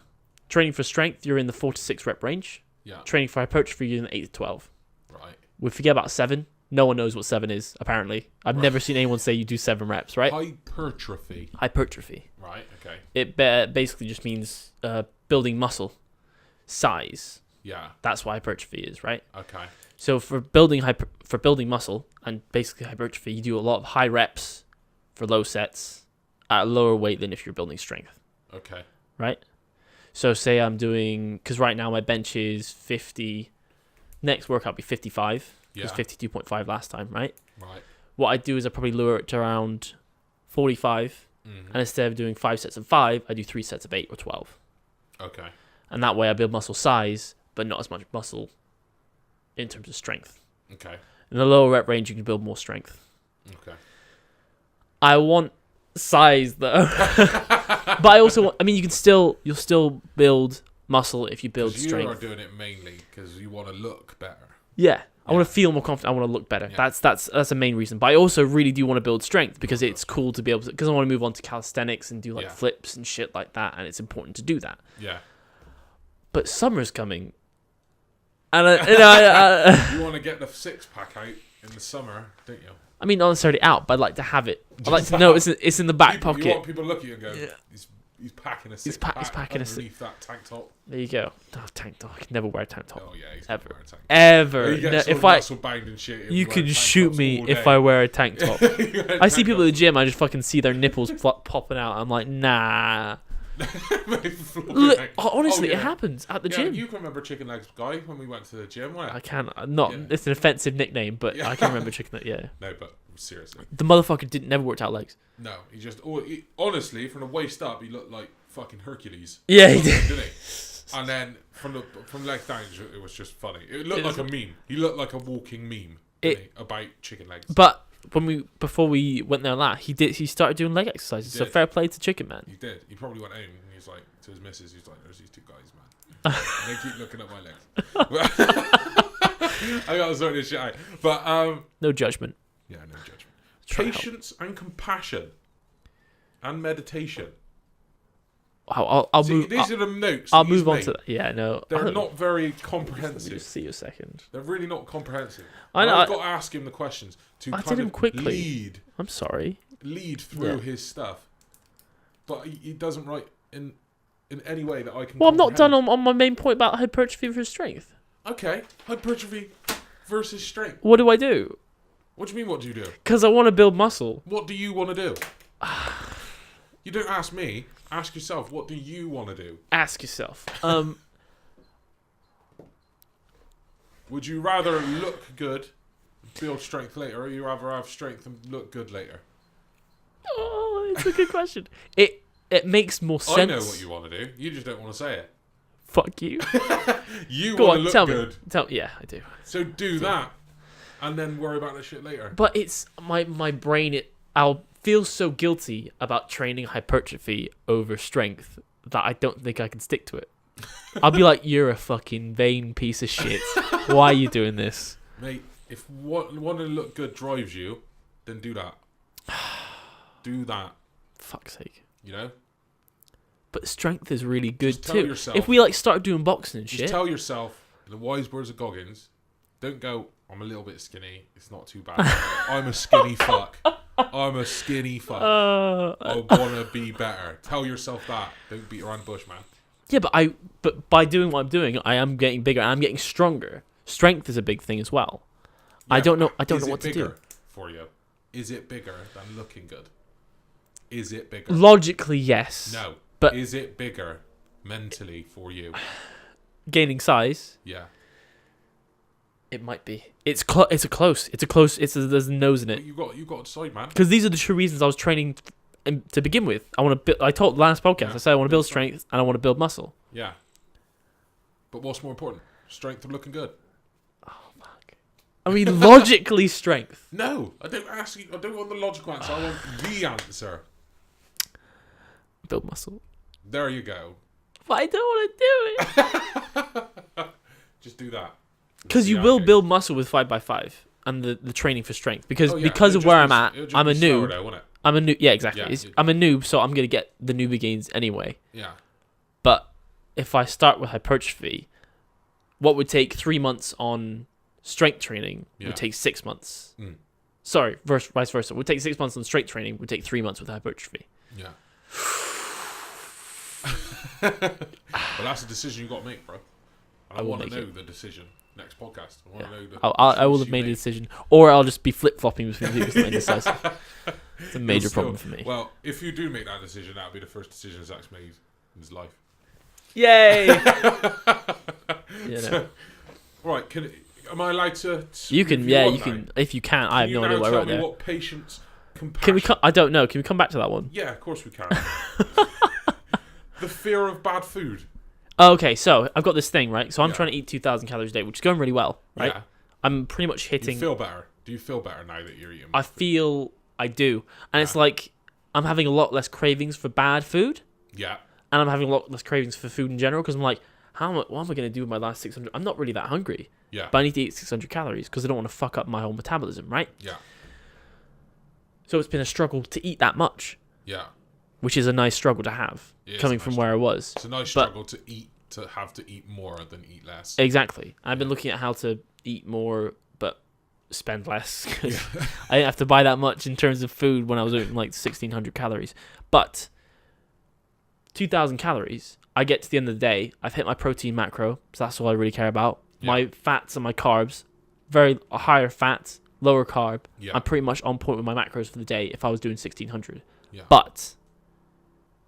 Speaker 2: Training for strength, you're in the 4 to 6 rep range.
Speaker 1: Yeah.
Speaker 2: Training for hypertrophy, you're in the 8 to 12.
Speaker 1: Right.
Speaker 2: We forget about 7 No one knows what 7 is, apparently. I've never seen anyone say you do 7 reps, right?
Speaker 1: Hypertrophy.
Speaker 2: Right,
Speaker 1: okay.
Speaker 2: It basically just means building muscle size.
Speaker 1: Yeah.
Speaker 2: That's what hypertrophy is, right?
Speaker 1: Okay.
Speaker 2: So for building muscle and basically hypertrophy, you do a lot of high reps for low sets at a lower weight than if you're building strength.
Speaker 1: Okay.
Speaker 2: Right? So say I'm doing... Because right now my bench is 50... Next workout will be 55. It was 52.5 last time, right?
Speaker 1: Right.
Speaker 2: What I do is I probably lower it to around 45. And instead of doing 5 sets of 5, I do 3 sets of 8 or 12.
Speaker 1: Okay.
Speaker 2: And that way I build muscle size, but not as much muscle in terms of strength.
Speaker 1: Okay.
Speaker 2: In the lower rep range, you can build more strength.
Speaker 1: Okay.
Speaker 2: I want size though, but I also want, you'll still build muscle if you build strength.
Speaker 1: You are doing it mainly because you want to look better.
Speaker 2: Yeah. I want to feel more confident. I want to look better. Yeah. That's a main reason. But I also really do want to build strength because it's cool to be able to. Because I want to move on to calisthenics and do flips and shit like that, and it's important to do that.
Speaker 1: Yeah.
Speaker 2: But summer's coming, and
Speaker 1: you want to get the 6-pack out in the summer, don't you?
Speaker 2: I mean, not necessarily out, but I'd like to have it. I'd like to know it's in the back pocket.
Speaker 1: You want people to look at you and go, he's packing a 6-pack underneath that tank top.
Speaker 2: There you go. Oh, tank top. I can never wear a tank top.
Speaker 1: Oh yeah, he's
Speaker 2: ever.
Speaker 1: Wear a tank top.
Speaker 2: Ever.
Speaker 1: No, if I bound and shit,
Speaker 2: you can shoot me if I wear a tank top. I see people at the gym. I just fucking see their nipples popping out. I'm like, nah. Look, honestly, it happens at the gym.
Speaker 1: You can remember Chicken Legs Guy when we went to the gym, right?
Speaker 2: I can not. Yeah. It's an offensive nickname, but I can remember Chicken Legs. Yeah.
Speaker 1: No, but seriously,
Speaker 2: the motherfucker never worked out legs.
Speaker 1: No, he honestly, from the waist up, he looked like fucking Hercules.
Speaker 2: Yeah, he did. Didn't he?
Speaker 1: And then from legs down, it was just funny. It looked like a meme. He looked like a walking meme about chicken legs.
Speaker 2: But before we went there, he started doing leg exercises. So fair play to Chicken Man.
Speaker 1: He did. He probably went home and he was like to his missus. He's like, "There's these 2 guys, man. And they keep looking at my legs." I gotta sort this shit out. But
Speaker 2: no judgment.
Speaker 1: Yeah, no judgment. Patience and compassion and meditation.
Speaker 2: I'll move.
Speaker 1: These are the notes.
Speaker 2: I'll move on to that. Yeah, no.
Speaker 1: They're not very comprehensive.
Speaker 2: Let me just see a second.
Speaker 1: They're really not comprehensive.
Speaker 2: I know.
Speaker 1: I've got to ask him the questions to kind of
Speaker 2: quickly.
Speaker 1: Lead.
Speaker 2: I'm sorry.
Speaker 1: Lead through his stuff, but he doesn't write in any way that I can.
Speaker 2: Well, I'm not done on my main point about hypertrophy versus strength.
Speaker 1: Okay, hypertrophy versus strength.
Speaker 2: What do I do?
Speaker 1: What do you mean? What do you do?
Speaker 2: Because I want to build muscle.
Speaker 1: What do you want to do? You don't ask me. Ask yourself, what do you want to do?
Speaker 2: Ask yourself.
Speaker 1: Would you rather look good, build strength later, or you rather have strength and look good later?
Speaker 2: Oh, it's a good question. It makes more sense.
Speaker 1: I know what you want to do. You just don't want to say it.
Speaker 2: Fuck you.
Speaker 1: You want to look good.
Speaker 2: Tell me. Yeah, I do.
Speaker 1: So do that, and then worry about that shit later.
Speaker 2: But it's my brain. I'll feel so guilty about training hypertrophy over strength that I don't think I can stick to it. I'll be like, you're a fucking vain piece of shit. Why are you doing this?
Speaker 1: Mate, if wanting to look good drives you, then do that. Do that.
Speaker 2: Fuck's sake.
Speaker 1: You know?
Speaker 2: But strength is really good
Speaker 1: just
Speaker 2: too.
Speaker 1: Tell yourself,
Speaker 2: if we start doing boxing and
Speaker 1: shit. Just tell yourself, in the wise words of Goggins, don't go, I'm a little bit skinny, it's not too bad. I'm a skinny fuck. I'm a skinny fuck. I want to be better. Tell yourself that. Don't beat around the bush, man.
Speaker 2: Yeah, but by doing what I'm doing, I am getting bigger. I'm getting stronger. Strength is a big thing as well. Yeah, I don't know what to do. Is it bigger
Speaker 1: for you? Is it bigger than looking good? Is it bigger?
Speaker 2: Logically, yes.
Speaker 1: No. But is it bigger mentally for you?
Speaker 2: Gaining size?
Speaker 1: Yeah.
Speaker 2: It might be. There's a nose in it.
Speaker 1: You got to decide, man.
Speaker 2: Because these are the true reasons I was training to begin with. I told last podcast. I said I want to build strength and I want to build muscle.
Speaker 1: Yeah. But what's more important? Strength or looking good?
Speaker 2: Oh fuck. I mean, logically, strength.
Speaker 1: No, I don't ask you. I don't want the logical answer. I want the answer.
Speaker 2: Build muscle.
Speaker 1: There you go.
Speaker 2: But I don't want to do it.
Speaker 1: Just do that.
Speaker 2: Because you will build muscle with 5x5 and the training for strength. Because of where I'm at, I'm a noob.
Speaker 1: Though,
Speaker 2: I'm a noob. Yeah, exactly. Yeah, I'm a noob, so I'm gonna get the newbie gains anyway.
Speaker 1: Yeah.
Speaker 2: But if I start with hypertrophy, what would take 3 months on strength training would take 6 months. Sorry, vice versa. Would take 6 months on strength training. Would take 3 months with hypertrophy.
Speaker 1: Yeah. Well, that's a decision you got to make, bro. I want to know the decision. Next podcast. I want to know the.
Speaker 2: I will have made a decision, or I'll just be flip flopping between people to make indecisive. It's a major problem for me.
Speaker 1: Well, if you do make that decision, that'll be the first decision Zack's made in his life.
Speaker 2: Yay!
Speaker 1: Right, am I allowed to?
Speaker 2: You can, you can. If you can, I have no idea what I wrote there.
Speaker 1: What patience, compassion?
Speaker 2: Can we? I don't know. Can we come back to that one?
Speaker 1: Yeah, of course we can. The fear of bad food.
Speaker 2: Okay, so I've got this thing, right? So I'm trying to eat 2,000 calories a day, which is going really well, right?
Speaker 1: Yeah.
Speaker 2: I'm pretty much hitting.
Speaker 1: You feel better? Do you feel better now that you're eating?
Speaker 2: I feel I do, and it's like I'm having a lot less cravings for bad food.
Speaker 1: Yeah.
Speaker 2: And I'm having a lot less cravings for food in general because I'm like, what am I going to do with my last 600? I'm not really that hungry.
Speaker 1: Yeah.
Speaker 2: But I need to eat 600 calories because I don't want to fuck up my whole metabolism, right?
Speaker 1: Yeah.
Speaker 2: So it's been a struggle to eat that much.
Speaker 1: Yeah.
Speaker 2: Which is a nice struggle to have, coming from where I was.
Speaker 1: It's a nice struggle to have to eat more than eat less.
Speaker 2: Exactly. I've been looking at how to eat more, but spend less. I didn't have to buy that much in terms of food when I was eating like 1,600 calories. But 2,000 calories, I get to the end of the day, I've hit my protein macro, so that's all I really care about. Yeah. My fats and my carbs, very higher fats, lower carb. Yeah. I'm pretty much on point with my macros for the day if I was doing 1,600. Yeah. But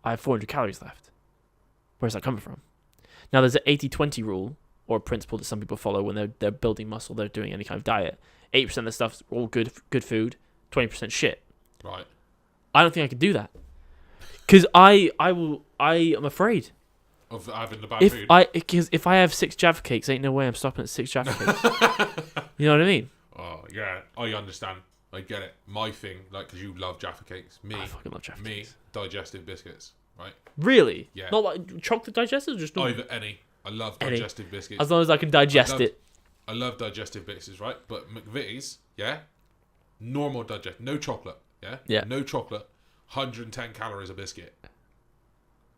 Speaker 2: I have 400 calories left. Where's that coming from? Now, there's an 80-20 rule, or principle that some people follow when they're building muscle, they're doing any kind of diet. 80% of the stuff's all good food, 20% shit.
Speaker 1: Right.
Speaker 2: I don't think I could do that. Because I am afraid.
Speaker 1: Of having the bad food?
Speaker 2: Because if I have 6 Jaffa cakes, ain't no way I'm stopping at 6 Jaffa cakes. You know what I mean?
Speaker 1: Oh, yeah. I understand. I get it. My thing, like, because you love Jaffa cakes. I
Speaker 2: fucking love Jaffa cakes.
Speaker 1: Digestive biscuits, right?
Speaker 2: Really?
Speaker 1: Yeah.
Speaker 2: Not like chocolate digestives, just not?
Speaker 1: Either any. I love digestive biscuits.
Speaker 2: As long as I can digest it.
Speaker 1: I love digestive biscuits, right? But McVitie's, normal digest, no chocolate,
Speaker 2: Yeah.
Speaker 1: No chocolate, 110 calories a biscuit.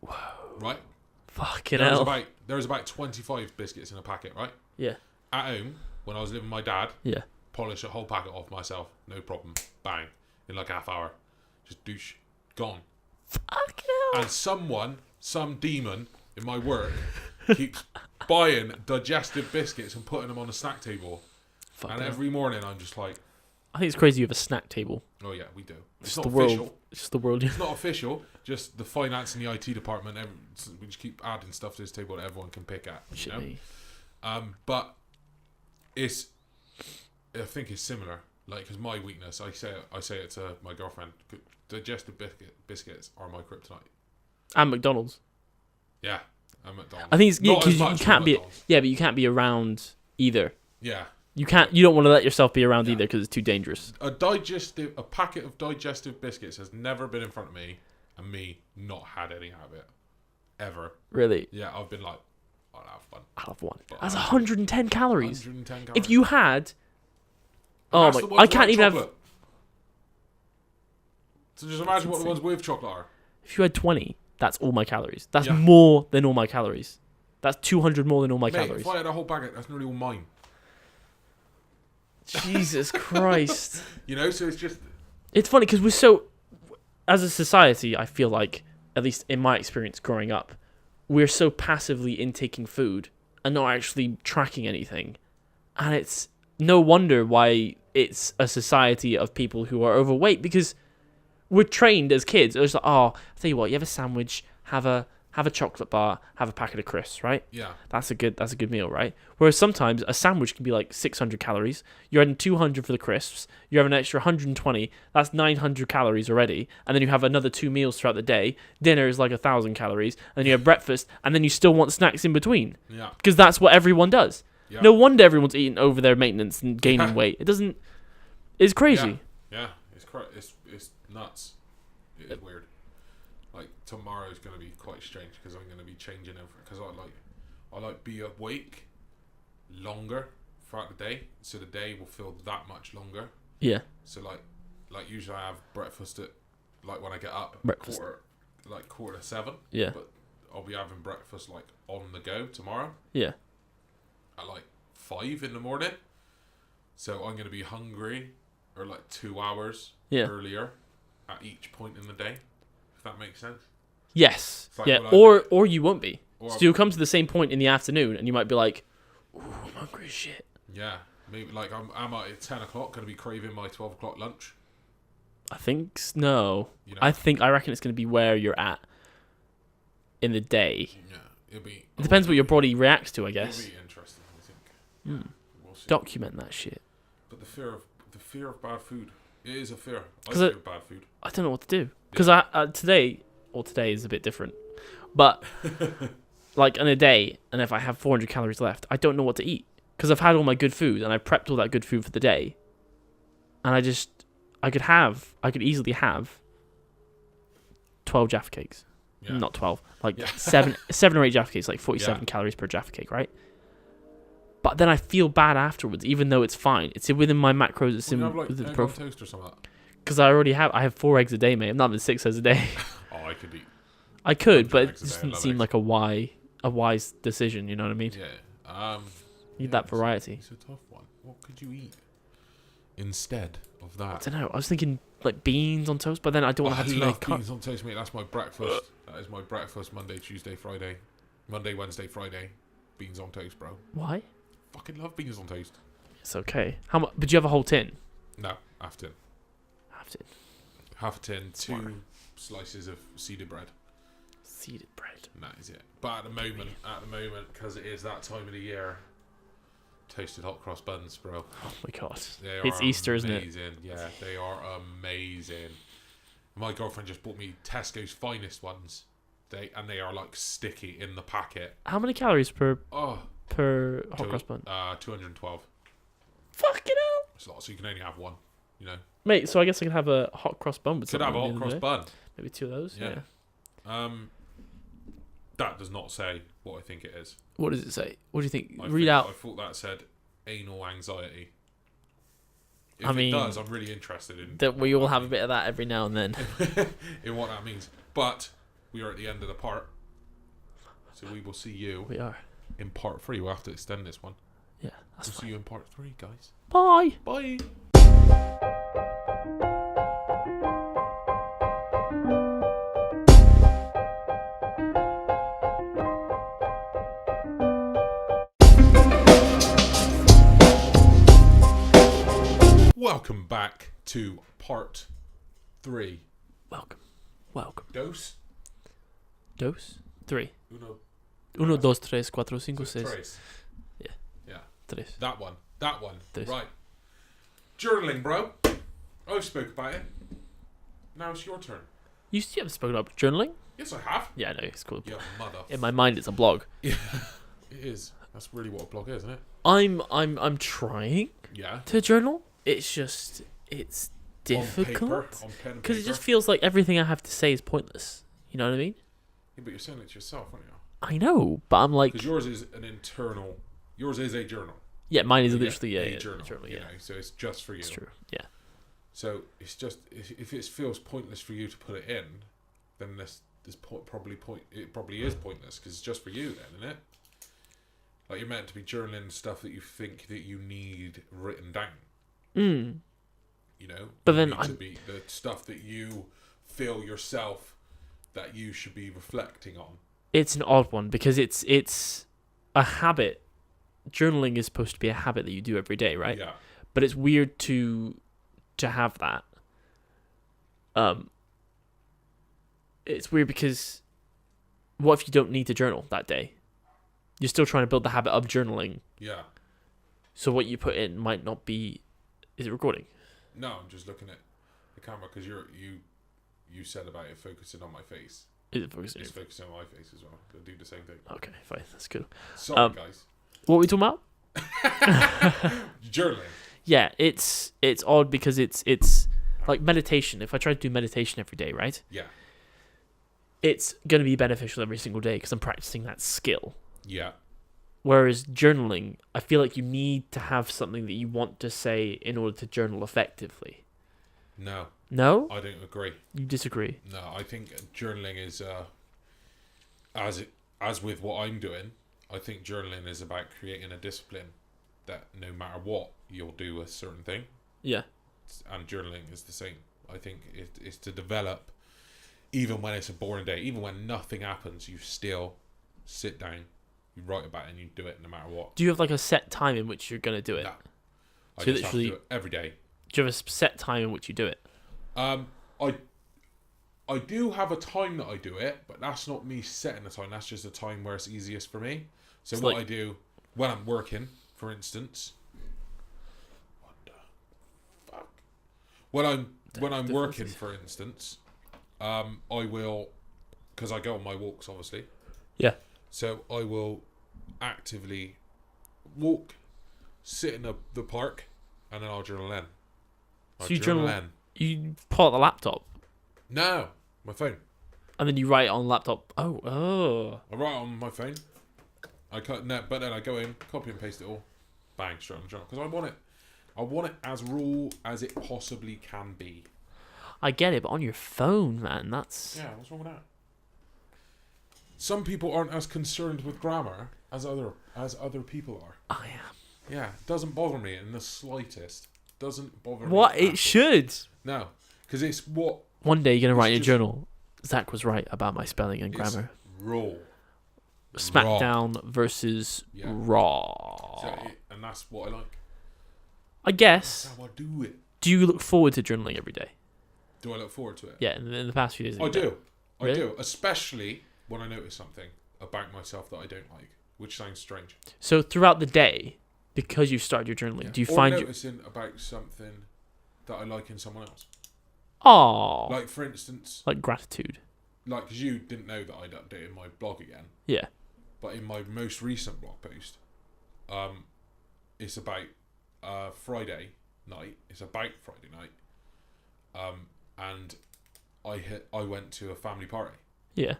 Speaker 2: Whoa.
Speaker 1: Right?
Speaker 2: Fucking hell.
Speaker 1: There's about 25 biscuits in a packet, right?
Speaker 2: Yeah.
Speaker 1: At home, when I was living with my dad,
Speaker 2: yeah,
Speaker 1: polish a whole packet off myself, no problem. Bang. In like half hour. Just douche. Gone.
Speaker 2: Fucking hell.
Speaker 1: And some demon in my work keeps buying digestive biscuits and putting them on the snack table. Every morning I'm just like,
Speaker 2: I think it's crazy you have a snack table.
Speaker 1: Oh yeah, we do. It's
Speaker 2: not
Speaker 1: official.
Speaker 2: It's just the world.
Speaker 1: It's not official. Just the finance and the IT department. We just keep adding stuff to this table that everyone can pick at.
Speaker 2: Shit
Speaker 1: me. But I think it's similar. Like, because my weakness, I say it to my girlfriend. Digestive biscuits are my kryptonite.
Speaker 2: And McDonald's.
Speaker 1: Yeah, and McDonald's.
Speaker 2: I think it's because you can't be. Yeah, but you can't be around either.
Speaker 1: Yeah.
Speaker 2: You can't. You don't want to let yourself be around either because it's too dangerous.
Speaker 1: A packet of digestive biscuits has never been in front of me, and me not had any out of it, ever.
Speaker 2: Really?
Speaker 1: Yeah, I've been like, I'll have one.
Speaker 2: I'll have one. That's 110 calories.
Speaker 1: 110 calories.
Speaker 2: If you had, oh my! I can't even
Speaker 1: chocolate.
Speaker 2: have.
Speaker 1: So just imagine what the ones with chocolate are.
Speaker 2: If you had 20, that's all my calories. That's more than all my calories. That's 200 more than all my calories.
Speaker 1: If I had a whole packet, that's nearly all mine.
Speaker 2: Jesus Christ.
Speaker 1: You know, so it's just...
Speaker 2: It's funny because we're so... As a society, I feel like, at least in my experience growing up, we're so passively intaking food and not actually tracking anything. And it's no wonder why it's a society of people who are overweight because we're trained as kids. It's like, I'll tell you what, you have a sandwich, have a chocolate bar, have a packet of crisps, right?
Speaker 1: Yeah.
Speaker 2: That's a good meal, right? Whereas sometimes a sandwich can be like 600 calories. You're adding 200 for the crisps. You have an extra 120. That's 900 calories already. And then you have another 2 meals throughout the day. Dinner is like 1,000 calories. And then you have breakfast. And then you still want snacks in between.
Speaker 1: Yeah.
Speaker 2: Because that's what everyone does.
Speaker 1: Yeah.
Speaker 2: No wonder everyone's eating over their maintenance and gaining weight. It doesn't... It's crazy.
Speaker 1: Yeah. It's nuts. It is weird. Like, tomorrow's going to be quite strange because I'm going to be changing everything. Because I like be awake longer throughout the day. So the day will feel that much longer.
Speaker 2: Yeah.
Speaker 1: So, like usually I have breakfast at, like, when I get up, quarter to 7.
Speaker 2: Yeah.
Speaker 1: But I'll be having breakfast, like, on the go tomorrow.
Speaker 2: Yeah.
Speaker 1: At, like, 5 in the morning. So I'm going to be hungry or like 2 hours earlier at each point in the day. If that makes sense.
Speaker 2: Yes. Like or you won't be. So you'll come to the same point in the afternoon and you might be like, ooh, I'm hungry as shit.
Speaker 1: Yeah. Maybe like I'm at 10 o'clock going to be craving my 12 o'clock lunch.
Speaker 2: I think no. You know? I reckon it's going to be where you're at in the day. Yeah. It depends what your body reacts to, I guess.
Speaker 1: It'll be interesting, I think. Yeah,
Speaker 2: we'll see. Document that shit.
Speaker 1: But the fear of bad food. It is a fear. I fear bad food.
Speaker 2: I don't know what to do. Because today is a bit different. But like on a day, and if I have 400 calories left, I don't know what to eat. Because I've had all my good food, and I've prepped all that good food for the day. And I could easily have 12 Jaffa cakes. Yeah. Not 12, like 7 or 8 Jaffa cakes, like 47 calories per Jaffa cake, right? But then I feel bad afterwards, even though it's fine. It's within my macros. It's
Speaker 1: within the profile. Toast or something.
Speaker 2: Because I have 4 eggs a day, mate. I'm not having 6 eggs a day.
Speaker 1: Oh, I could eat.
Speaker 2: I could, but it just didn't seem like a wise decision. You know what I mean?
Speaker 1: Yeah.
Speaker 2: Need that variety.
Speaker 1: It's a tough one. What could you eat instead of that?
Speaker 2: I don't know. I was thinking like beans on toast, but then I don't want to have too many
Speaker 1: beans on toast, mate. That's my breakfast. That is my breakfast. Monday, Tuesday, Friday, Monday, Wednesday, Friday. Beans on toast, bro.
Speaker 2: Why?
Speaker 1: Fucking love beans on toast.
Speaker 2: It's okay. How much? But do you have a whole tin?
Speaker 1: No, half tin. Half a tin. 2 slices of seeded bread.
Speaker 2: Seeded bread.
Speaker 1: And that is it. But at the moment, because it is that time of the year, toasted hot cross buns, bro.
Speaker 2: Oh my god. It's Easter,
Speaker 1: amazing.
Speaker 2: Isn't it?
Speaker 1: Yeah, they are amazing. My girlfriend just bought me Tesco's finest ones. They are like sticky in the packet.
Speaker 2: How many calories per hot cross bun?
Speaker 1: 212.
Speaker 2: Fucking hell.
Speaker 1: It's a lot, so you can only have one, you know.
Speaker 2: Mate, so I guess I can have a hot cross bun with something.
Speaker 1: Could have a hot cross bun.
Speaker 2: Maybe 2 of those. Yeah.
Speaker 1: That does not say what I think it is.
Speaker 2: What does it say? What do you think? Read out.
Speaker 1: I thought that said anal anxiety. If it does, I'm really interested in
Speaker 2: that. We all have a bit of that every now and then.
Speaker 1: in what that means. But we are at the end of the part, so we will see you.
Speaker 2: We are
Speaker 1: in part 3. We'll have to extend this one.
Speaker 2: Yeah, we'll
Speaker 1: see you in part 3, guys.
Speaker 2: Bye.
Speaker 1: Bye. Welcome back to part 3.
Speaker 2: Welcome.
Speaker 1: Dos?
Speaker 2: 3.
Speaker 1: Uno,
Speaker 2: 2, 3, 4, 5, 6.
Speaker 1: Yeah.
Speaker 2: 3.
Speaker 1: That one.
Speaker 2: Tres.
Speaker 1: Right. Journaling, bro. I spoke about it. Now it's your turn.
Speaker 2: You haven't spoken about journaling?
Speaker 1: Yes, I have.
Speaker 2: Yeah, I know. It's cool.
Speaker 1: Yeah, mother.
Speaker 2: In my mind, it's a blog.
Speaker 1: Yeah, it is. That's really what a blog is, isn't it?
Speaker 2: I'm trying.
Speaker 1: Yeah.
Speaker 2: To journal. It's difficult.
Speaker 1: On pen
Speaker 2: because it just feels like everything I have to say is pointless. You know what I mean?
Speaker 1: Yeah, but you're saying it to yourself, aren't you?
Speaker 2: I know, but I'm like...
Speaker 1: Because yours is an internal... Yours is a journal.
Speaker 2: Yeah, mine is literally
Speaker 1: a journal. You know, so it's just for you.
Speaker 2: It's true, yeah.
Speaker 1: So it's just... If it feels pointless for you to put it in, then it probably is pointless, because it's just for you then, isn't it? Like, you're meant to be journaling stuff that you think that you need written down. You know,
Speaker 2: but then
Speaker 1: to be the stuff that you feel yourself that you should be reflecting on.
Speaker 2: It's an odd one because it's a habit. Journaling is supposed to be a habit that you do every day, right?
Speaker 1: Yeah.
Speaker 2: But it's weird to have that. It's weird because what if you don't need to journal that day? You're still trying to build the habit of journaling.
Speaker 1: Yeah.
Speaker 2: So what you put in might not be. Is it recording?
Speaker 1: No, I'm just looking at the camera because you said about it focusing on my face.
Speaker 2: Is it focusing?
Speaker 1: It's focusing on my face as well. They'll do the same thing.
Speaker 2: Okay, fine. That's cool.
Speaker 1: Sorry, guys.
Speaker 2: What are we talking about?
Speaker 1: Journaling.
Speaker 2: Yeah, it's odd because it's like meditation. If I try to do meditation every day, right?
Speaker 1: Yeah.
Speaker 2: It's going to be beneficial every single day because I'm practicing that skill.
Speaker 1: Yeah.
Speaker 2: Whereas journaling, I feel like you need to have something that you want to say in order to journal effectively.
Speaker 1: No.
Speaker 2: No?
Speaker 1: I don't agree.
Speaker 2: You disagree?
Speaker 1: No, I think journaling is, as with what I'm doing, I think journaling is about creating a discipline that no matter what, you'll do a certain thing.
Speaker 2: Yeah.
Speaker 1: And journaling is the same. I think it's to develop, even when it's a boring day, even when nothing happens, you still sit down, you write about it, and you do it no matter what.
Speaker 2: Do you have like a set time in which you're going to do it?
Speaker 1: No.
Speaker 2: So
Speaker 1: I just have to do it every day.
Speaker 2: Do you have a set time in which you do it?
Speaker 1: I do have a time that I do it, but that's not me setting the time. That's just a time where it's easiest for me. So what I do when I'm working, for instance. What the fuck? When I'm working, for instance, I will, because I go on my walks, obviously.
Speaker 2: Yeah.
Speaker 1: So I will actively walk, sit in the park, and then I'll journal then.
Speaker 2: So you journal then. You pull out the laptop?
Speaker 1: No, my phone.
Speaker 2: And then you write it on the laptop? Oh.
Speaker 1: I write it on my phone. But then I go in, copy and paste it all, bang, straight on the journal. Because I want it as raw as it possibly can be.
Speaker 2: I get it, but on your phone, man, that's...
Speaker 1: Yeah, what's wrong with that? Some people aren't as concerned with grammar as other people are.
Speaker 2: I am.
Speaker 1: Yeah, it doesn't bother me in the slightest. Doesn't bother me.
Speaker 2: What? It should.
Speaker 1: No, because it's what...
Speaker 2: One day you're going to write in your journal, Zack was right about my spelling and grammar.
Speaker 1: Raw.
Speaker 2: Smackdown versus raw.
Speaker 1: So and that's what I like.
Speaker 2: I guess.
Speaker 1: That's how I do it.
Speaker 2: Do you look forward to journaling every day?
Speaker 1: Do I look forward to it?
Speaker 2: Yeah, in the past few days.
Speaker 1: I do.
Speaker 2: Really?
Speaker 1: I do. Especially when I notice something about myself that I don't like, which sounds strange.
Speaker 2: So throughout the day, because you've started your journaling, do you find
Speaker 1: noticing about something that I like in someone else?
Speaker 2: Oh.
Speaker 1: Like, for instance...
Speaker 2: Like gratitude.
Speaker 1: Like, because you didn't know that I'd updated my blog again.
Speaker 2: Yeah.
Speaker 1: But in my most recent blog post, it's about Friday night. It's about Friday night. And I went to a family party.
Speaker 2: Yeah.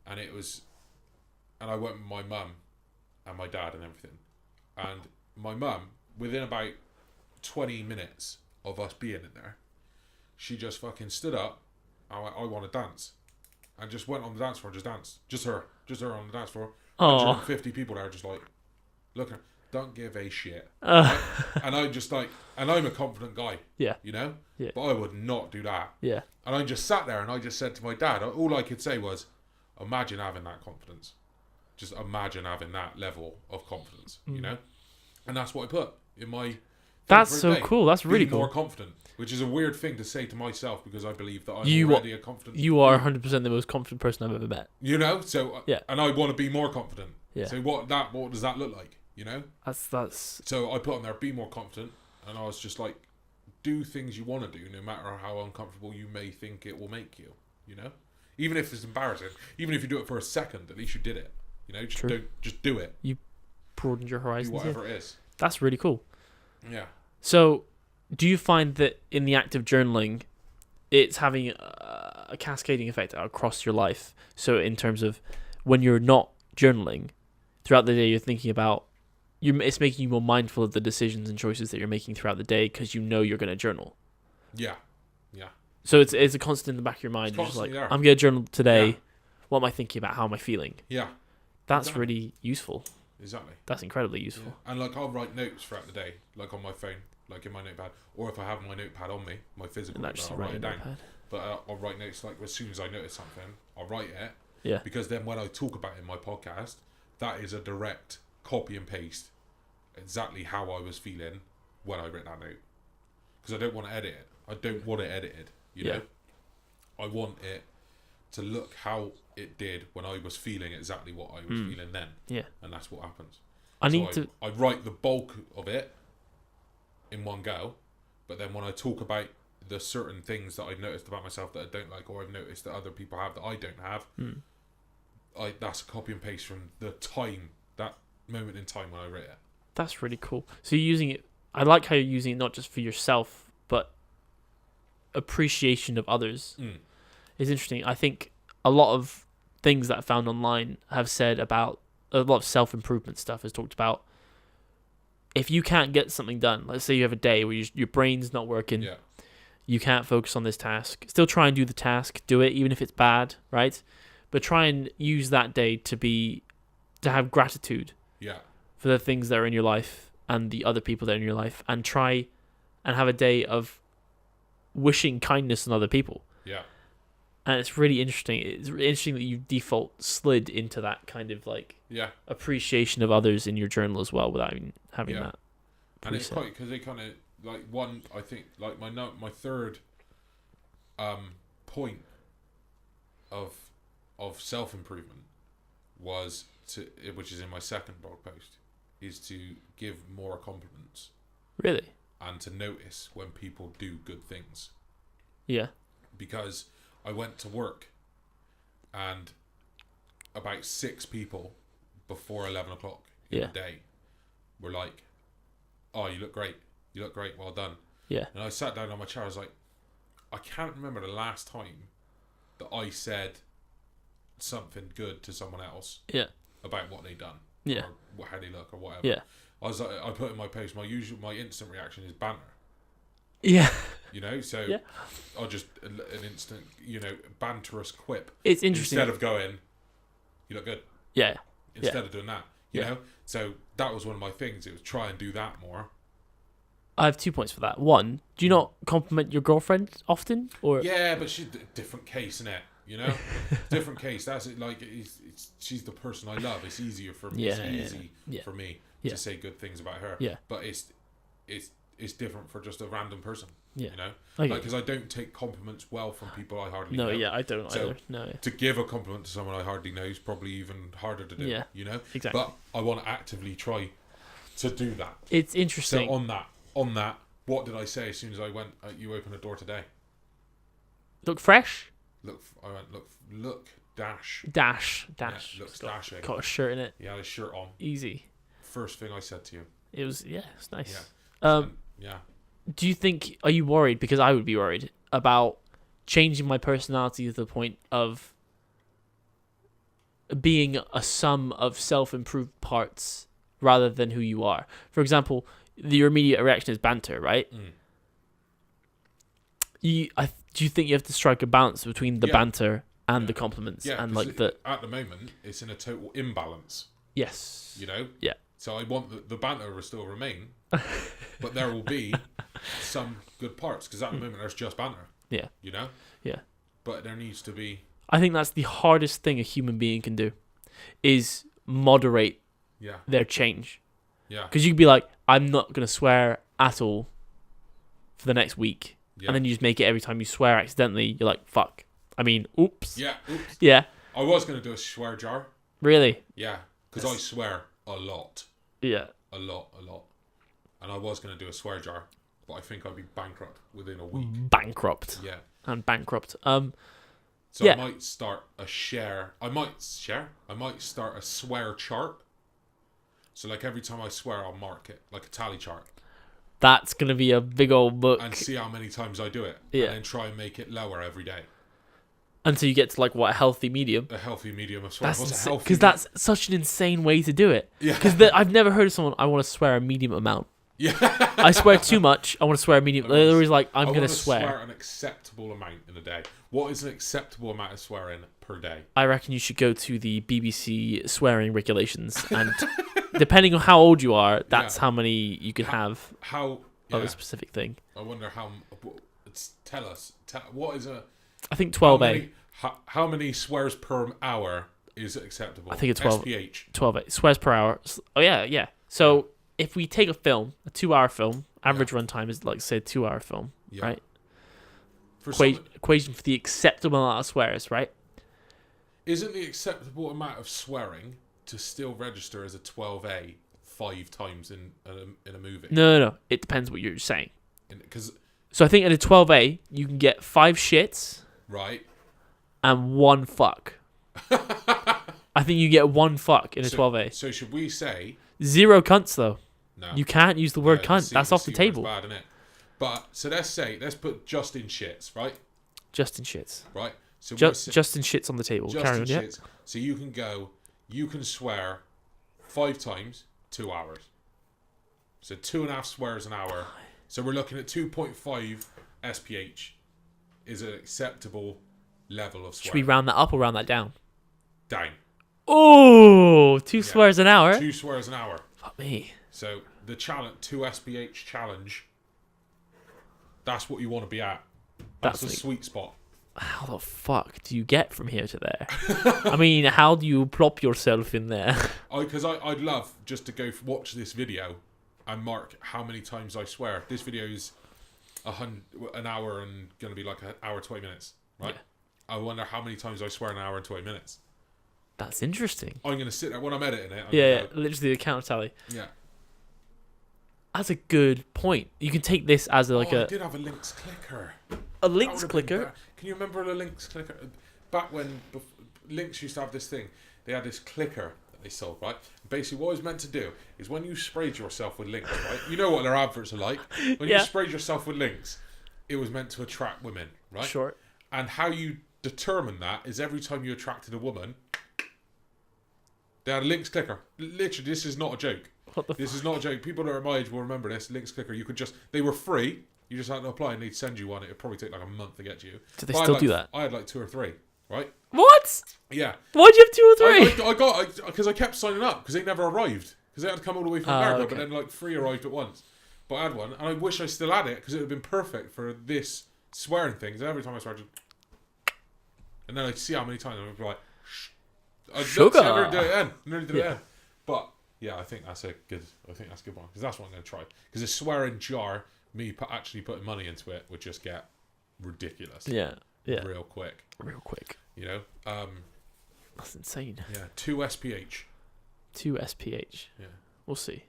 Speaker 1: And I went with my mum and my dad and everything. And my mum, within about 20 minutes of us being in there, she just fucking stood up. I want to dance. And just went on the dance floor and just danced. Just her on the dance floor. 150 people there just like, look, don't give a shit. Right? And I'm just like, and I'm a confident guy.
Speaker 2: Yeah.
Speaker 1: You know?
Speaker 2: Yeah.
Speaker 1: But I would not do that.
Speaker 2: Yeah.
Speaker 1: And I just sat there and I just said to my dad, all I could say was, imagine having that confidence. Just imagine having that level of confidence, you know? And that's what I put in my...
Speaker 2: That's so cool. That's really cool.
Speaker 1: More confident, which is a weird thing to say to myself because I believe that I'm already a confident...
Speaker 2: You are 100% the most confident person I've ever met.
Speaker 1: You know? So,
Speaker 2: yeah.
Speaker 1: And I want to be more confident.
Speaker 2: Yeah.
Speaker 1: So what does that look like, you know?
Speaker 2: That's...
Speaker 1: So I put on there, be more confident, and I was just like, do things you want to do, no matter how uncomfortable you may think it will make you, you know? Even if it's embarrassing, even if you do it for a second, at least you did it. You know, just do it.
Speaker 2: You broadened your horizons.
Speaker 1: Do whatever it is.
Speaker 2: That's really cool.
Speaker 1: Yeah.
Speaker 2: So, do you find that in the act of journaling, it's having a cascading effect across your life? So, in terms of when you're not journaling, throughout the day, you're thinking about it's making you more mindful of the decisions and choices that you're making throughout the day because you know you're going to journal.
Speaker 1: Yeah. Yeah.
Speaker 2: So it's a constant in the back of your mind. You're just like,
Speaker 1: there.
Speaker 2: I'm going to journal today. Yeah. What am I thinking about? How am I feeling?
Speaker 1: Yeah.
Speaker 2: That's really useful.
Speaker 1: Exactly.
Speaker 2: That's incredibly useful.
Speaker 1: Yeah. And like I'll write notes throughout the day, like on my phone, like in my notepad, or if I have my notepad on me, my physical notepad, I'll write it down. Notepad. But I'll write notes like as soon as I notice something, I'll write it.
Speaker 2: Yeah.
Speaker 1: Because then when I talk about it in my podcast, that is a direct copy and paste, exactly how I was feeling when I wrote that note. Because I don't want to edit it. I don't want it edited. You know. I want it to look how it did when I was feeling exactly what I was feeling then. Yeah. And that's what happens. I write the bulk of it in one go, but then when I talk about the certain things that I've noticed about myself that I don't like, or I've noticed that other people have that I don't have, that's a copy and paste from that moment in time when I wrote it.
Speaker 2: That's really cool. So you're using it, I like how you're using it not just for yourself, but appreciation of others. Is interesting. I think a lot of things that I found online have said about a lot of self-improvement stuff has talked about if you can't get something done, let's say you have a day where your brain's not working, you can't focus on this task, still try and do the task, do it even if it's bad, right? But try and use that day to have gratitude for the things that are in your life and the other people that are in your life, and try and have a day of wishing kindness on other people.
Speaker 1: Yeah.
Speaker 2: And it's really interesting. It's interesting that you default slid into that kind of like appreciation of others in your journal as well, without even having that.
Speaker 1: And it's quite, because they kind of like one. I think like my third point of self improvement was which is in my second blog post, is to give more compliments.
Speaker 2: Really.
Speaker 1: And to notice when people do good things.
Speaker 2: Yeah.
Speaker 1: Because I went to work and about 6 people before 11 o'clock in the day were like, "Oh, you look great. You look great. Well done."
Speaker 2: Yeah.
Speaker 1: And I sat down on my chair. I was like, I can't remember the last time that I said something good to someone else.
Speaker 2: Yeah.
Speaker 1: About what they done.
Speaker 2: Yeah.
Speaker 1: Or how they look or whatever.
Speaker 2: Yeah.
Speaker 1: I was like, I put in my post, my instant reaction is banter.
Speaker 2: Yeah.
Speaker 1: You know, so I'll just an instant, banterous quip.
Speaker 2: It's interesting.
Speaker 1: Instead of going, "You look good."
Speaker 2: Yeah.
Speaker 1: Instead of doing that, you know. So that was one of my things. It was try and do that more.
Speaker 2: I have 2 points for that. One, do you not compliment your girlfriend often, or?
Speaker 1: Yeah, but she's a different case, isn't it? You know, different case. That's it. Like she's the person I love. It's easier for me. It's easy for me to say good things about her.
Speaker 2: Yeah.
Speaker 1: But it's different for just a random person.
Speaker 2: Yeah.
Speaker 1: You know,
Speaker 2: okay.
Speaker 1: Like because I don't take compliments well from people I hardly know.
Speaker 2: No, yeah, I don't either. No.
Speaker 1: To give a compliment to someone I hardly know is probably even harder to do.
Speaker 2: Yeah.
Speaker 1: You know.
Speaker 2: Exactly.
Speaker 1: But I want to actively try to do that.
Speaker 2: It's interesting.
Speaker 1: So on that, what did I say as soon as I went? You opened the door today.
Speaker 2: Look fresh.
Speaker 1: I went, look, dash.
Speaker 2: Dash.
Speaker 1: Yeah, looks dashing.
Speaker 2: Got a shirt in it.
Speaker 1: He had his shirt on.
Speaker 2: Easy.
Speaker 1: First thing I said to you.
Speaker 2: It was, it's nice.
Speaker 1: Yeah.
Speaker 2: Do you think, are you worried, because I would be worried, about changing my personality to the point of being a sum of self-improved parts rather than who you are? For example, your immediate reaction is banter, right? Do you think you have to strike a balance between the banter and the compliments?
Speaker 1: Yeah,
Speaker 2: and
Speaker 1: at the moment, it's in a total imbalance.
Speaker 2: Yes.
Speaker 1: You know?
Speaker 2: Yeah.
Speaker 1: So I want the banter will still remain, but there will be some good parts, because at the moment there's just banter.
Speaker 2: Yeah.
Speaker 1: You know?
Speaker 2: Yeah.
Speaker 1: But there needs to be...
Speaker 2: I think that's the hardest thing a human being can do, is moderate their change.
Speaker 1: Yeah.
Speaker 2: Because you could be like, I'm not going to swear at all for the next week. Yeah. And then you just make it every time you swear accidentally, you're like, fuck. I mean, oops.
Speaker 1: Yeah, oops.
Speaker 2: Yeah.
Speaker 1: I was going to do a swear jar.
Speaker 2: Really?
Speaker 1: Yeah. Because I swear a lot.
Speaker 2: Yeah.
Speaker 1: A lot. And I was going to do a swear jar, but I think I'd be bankrupt within a week.
Speaker 2: Bankrupt.
Speaker 1: Yeah.
Speaker 2: And bankrupt.
Speaker 1: So I might start a share. I might start a swear chart. So like every time I swear, I'll mark it, like a tally chart.
Speaker 2: That's going to be a big old book.
Speaker 1: And see how many times I do it.
Speaker 2: Yeah.
Speaker 1: And then try and make it lower every day.
Speaker 2: Until you get to like what, a healthy medium?
Speaker 1: A healthy medium of swear.
Speaker 2: Because that's such an insane way to do it.
Speaker 1: Yeah.
Speaker 2: Because I've never heard of someone, I want to swear a medium amount.
Speaker 1: Yeah.
Speaker 2: I swear too much, I want to swear a medium. They're always like, I'm going to swear.
Speaker 1: swear an acceptable amount in a day. What is an acceptable amount of swearing per day?
Speaker 2: I reckon you should go to the BBC swearing regulations, and depending on how old you are, that's how many you can have of a specific thing.
Speaker 1: I wonder how... Tell us. What is a...
Speaker 2: I think 12A.
Speaker 1: How many swears per hour is acceptable?
Speaker 2: I think it's 12.
Speaker 1: SPH.
Speaker 2: 12A. Swears per hour. Oh, yeah. So if we take a film, a 2-hour film, average runtime is like, say, a 2-hour film, right? Equation for the acceptable amount of swears, right?
Speaker 1: Isn't the acceptable amount of swearing to still register as a 12A 5 times in a movie?
Speaker 2: No. It depends what you're saying.
Speaker 1: So
Speaker 2: I think in a 12A, you can get 5 shits.
Speaker 1: Right.
Speaker 2: And 1 fuck. I think you get 1 fuck in a 12A.
Speaker 1: So should we say...
Speaker 2: 0 cunts, though.
Speaker 1: No.
Speaker 2: You can't use the word cunt. That's off the table.
Speaker 1: Bad, isn't it? But, so let's put just in shits, right?
Speaker 2: Just in shits.
Speaker 1: Right? So
Speaker 2: just in shits on the table. Carry on,
Speaker 1: shits. So you can swear 5 times, 2 hours. So 2.5 swears an hour. So we're looking at 2.5 SPH is an acceptable level of swearing.
Speaker 2: Should we round that up or round that down?
Speaker 1: Down.
Speaker 2: Oh, 2 swears an hour?
Speaker 1: 2 swears an hour.
Speaker 2: Fuck me.
Speaker 1: So the challenge, 2SPH challenge, that's what you want to be at. That's a sweet spot.
Speaker 2: How the fuck do you get from here to there? I mean, how do you plop yourself in there?
Speaker 1: Because I'd love just to go watch this video and mark how many times I swear. This video is an hour and going to be like an hour 20 minutes, right? Yeah. I wonder how many times I swear an hour and 20 minutes.
Speaker 2: That's interesting.
Speaker 1: I'm going to sit there when I'm editing it.
Speaker 2: Literally the count tally.
Speaker 1: Yeah.
Speaker 2: That's a good point. You can take this as I
Speaker 1: did have a links clicker.
Speaker 2: A links clicker?
Speaker 1: Can you remember the links clicker? Back when links used to have this thing, they had this clicker that they sold, right? Basically, what it was meant to do is when you sprayed yourself with links, right? You know what their adverts are like. When you sprayed yourself with links, it was meant to attract women, right?
Speaker 2: Sure.
Speaker 1: And how you determine that is every time you attracted a woman, they had a links clicker. Literally, this is not a joke. This is not a joke. People that are my age will remember this. Links clicker. You could they were free. You just had to apply and they'd send you one. It'd probably take like a month to get to you.
Speaker 2: Do they still do that?
Speaker 1: I had like 2 or 3, right?
Speaker 2: What?
Speaker 1: Yeah.
Speaker 2: Why'd you have 2 or 3?
Speaker 1: I got because I kept signing up because they never arrived. Because they had to come all the way from America, but then like 3 arrived at once. But I had one and I wish I still had it because it would have been perfect for this swearing thing. Because every time I swear, and then I'd see how many times I'd be like,
Speaker 2: sugar.
Speaker 1: I never did it again. But yeah, I think that's a good one because that's what I'm going to try. Because a swearing jar, me actually putting money into it would just get ridiculous.
Speaker 2: Yeah.
Speaker 1: Real quick. You know.
Speaker 2: That's insane.
Speaker 1: Yeah. 2SPH.
Speaker 2: 2SPH.
Speaker 1: Yeah.
Speaker 2: We'll see.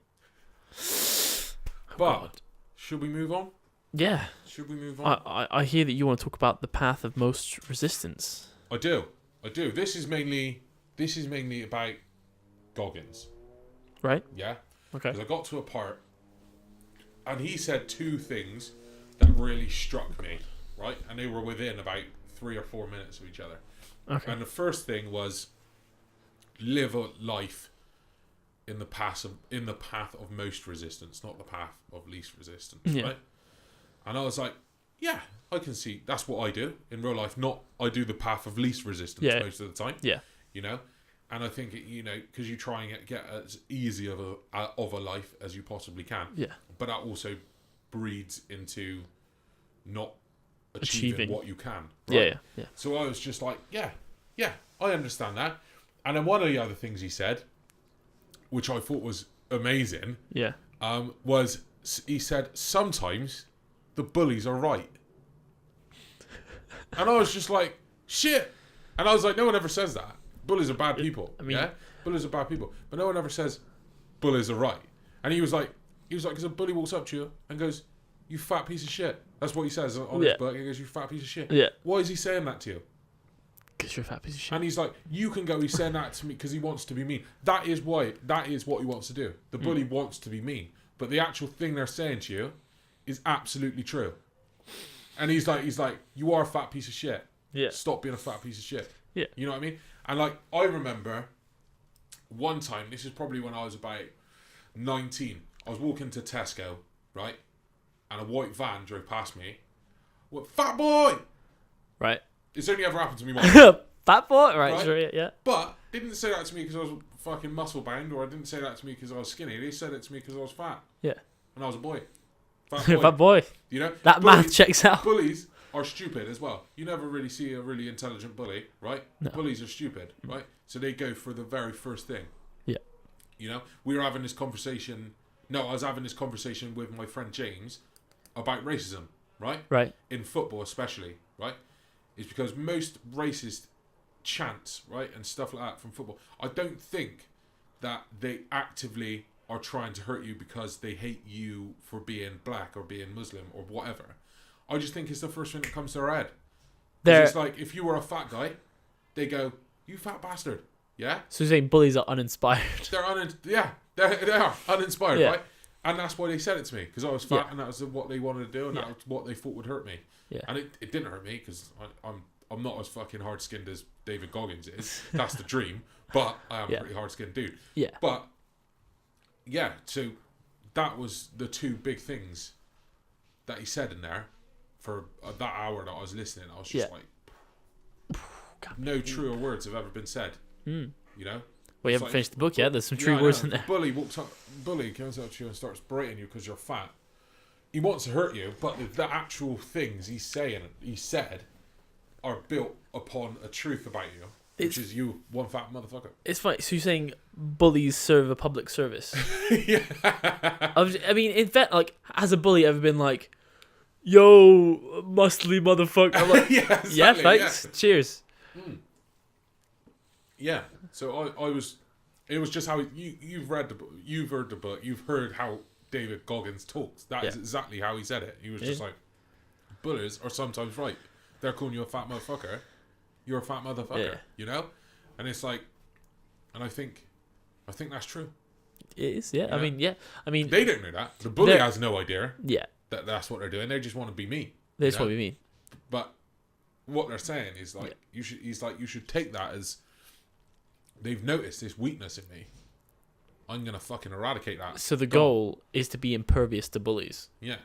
Speaker 1: But should we move on?
Speaker 2: Yeah.
Speaker 1: Should we move on?
Speaker 2: I hear that you want to talk about the path of most resistance.
Speaker 1: I do. This is mainly about Goggins.
Speaker 2: Right.
Speaker 1: Yeah.
Speaker 2: Okay.
Speaker 1: Because I got to a part, and he said 2 things that really struck me, right? And they were within about 3 or 4 minutes of each other.
Speaker 2: Okay.
Speaker 1: And the first thing was live a life in the path of most resistance, not the path of least resistance, right? And I was like, yeah, I can see that's what I do in real life. Not I do the path of least resistance most of the time.
Speaker 2: Yeah.
Speaker 1: You know. And I think, because you try and get as easy of a life as you possibly can. Yeah. But that also breeds into not achieving what you can. Right?
Speaker 2: Yeah.
Speaker 1: So I was just like, yeah, I understand that. And then one of the other things he said, which I thought was amazing, was he said, sometimes the bullies are right. And I was just like, shit. And I was like, no one ever says that. Bullies are bad people. Bullies are bad people. But no one ever says bullies are right. And he was like, because a bully walks up to you and goes, you fat piece of shit. That's what he says on his book. He goes, you fat piece of shit.
Speaker 2: Yeah.
Speaker 1: Why is he saying that to you?
Speaker 2: Because you're a fat piece of shit.
Speaker 1: And he's like, you can go, he's saying that to me because he wants to be mean. That is what he wants to do. The bully wants to be mean. But the actual thing they're saying to you is absolutely true. And he's like, you are a fat piece of shit.
Speaker 2: Yeah.
Speaker 1: Stop being a fat piece of shit.
Speaker 2: Yeah.
Speaker 1: You know what I mean? And like, I remember one time, this is probably when I was about 19, I was walking to Tesco, right? And a white van drove past me. What, fat boy!
Speaker 2: Right.
Speaker 1: It's only ever happened to me once.
Speaker 2: Fat boy? Right, sure, yeah.
Speaker 1: But didn't say that to me because I was fucking muscle bound, or I didn't say that to me because I was skinny. They said it to me because I was fat.
Speaker 2: Yeah.
Speaker 1: And I was a boy. Fat boy.
Speaker 2: Fat boy.
Speaker 1: You know?
Speaker 2: That math checks out.
Speaker 1: Bullies are stupid as well. You never really see a really intelligent bully, right?
Speaker 2: No.
Speaker 1: Bullies are stupid, right? So they go for the very first thing.
Speaker 2: Yeah.
Speaker 1: You know, we were having this conversation. No, I was having this conversation with my friend James about racism, right?
Speaker 2: Right.
Speaker 1: In football, especially, right? It's because most racist chants, right, and stuff like that from football, I don't think that they actively are trying to hurt you because they hate you for being black or being Muslim or whatever. I just think it's the first thing that comes to our head. It's like, if you were a fat guy, they go, you fat bastard. Yeah?
Speaker 2: So you're saying bullies are uninspired?
Speaker 1: They are uninspired, right? And that's why they said it to me, because I was fat and that was what they wanted to do and that was what they thought would hurt me. Yeah. And it didn't hurt me because I'm not as fucking hard-skinned as David Goggins is. That's the dream. But I am a pretty hard-skinned dude.
Speaker 2: Yeah.
Speaker 1: But, yeah, so that was the 2 big things that he said in there. For that hour that I was listening, I was just like, no truer words have ever been said. You know?
Speaker 2: Well, you haven't finished the book yet. There's some true words in there.
Speaker 1: Bully comes up to you and starts berating you because you're fat. He wants to hurt you, but the actual things he said are built upon a truth about you, which is you one fat motherfucker.
Speaker 2: It's funny. So you're saying bullies serve a public service?
Speaker 1: Yeah.
Speaker 2: I mean, in fact, like, has a bully ever been like, "Yo, muscly motherfucker"? I'm like,
Speaker 1: yeah, exactly,
Speaker 2: yeah, thanks. Yeah. Cheers.
Speaker 1: Yeah. So I was. It was just how you've read the book, you've heard the book, you've heard how David Goggins talks. That is exactly how he said it. He was just like, bullies are sometimes right. They're calling you a fat motherfucker. You're a fat motherfucker. You know, and it's like, and I think that's true.
Speaker 2: It is. Yeah. You know? I mean,
Speaker 1: they don't know that. The bully has no idea.
Speaker 2: Yeah.
Speaker 1: That's what they're doing. They just want to be me.
Speaker 2: That's what we mean.
Speaker 1: But what they're saying is like you should take that as they've noticed this weakness in me. I'm gonna fucking eradicate that.
Speaker 2: So the goal is to be impervious to bullies.
Speaker 1: Yeah.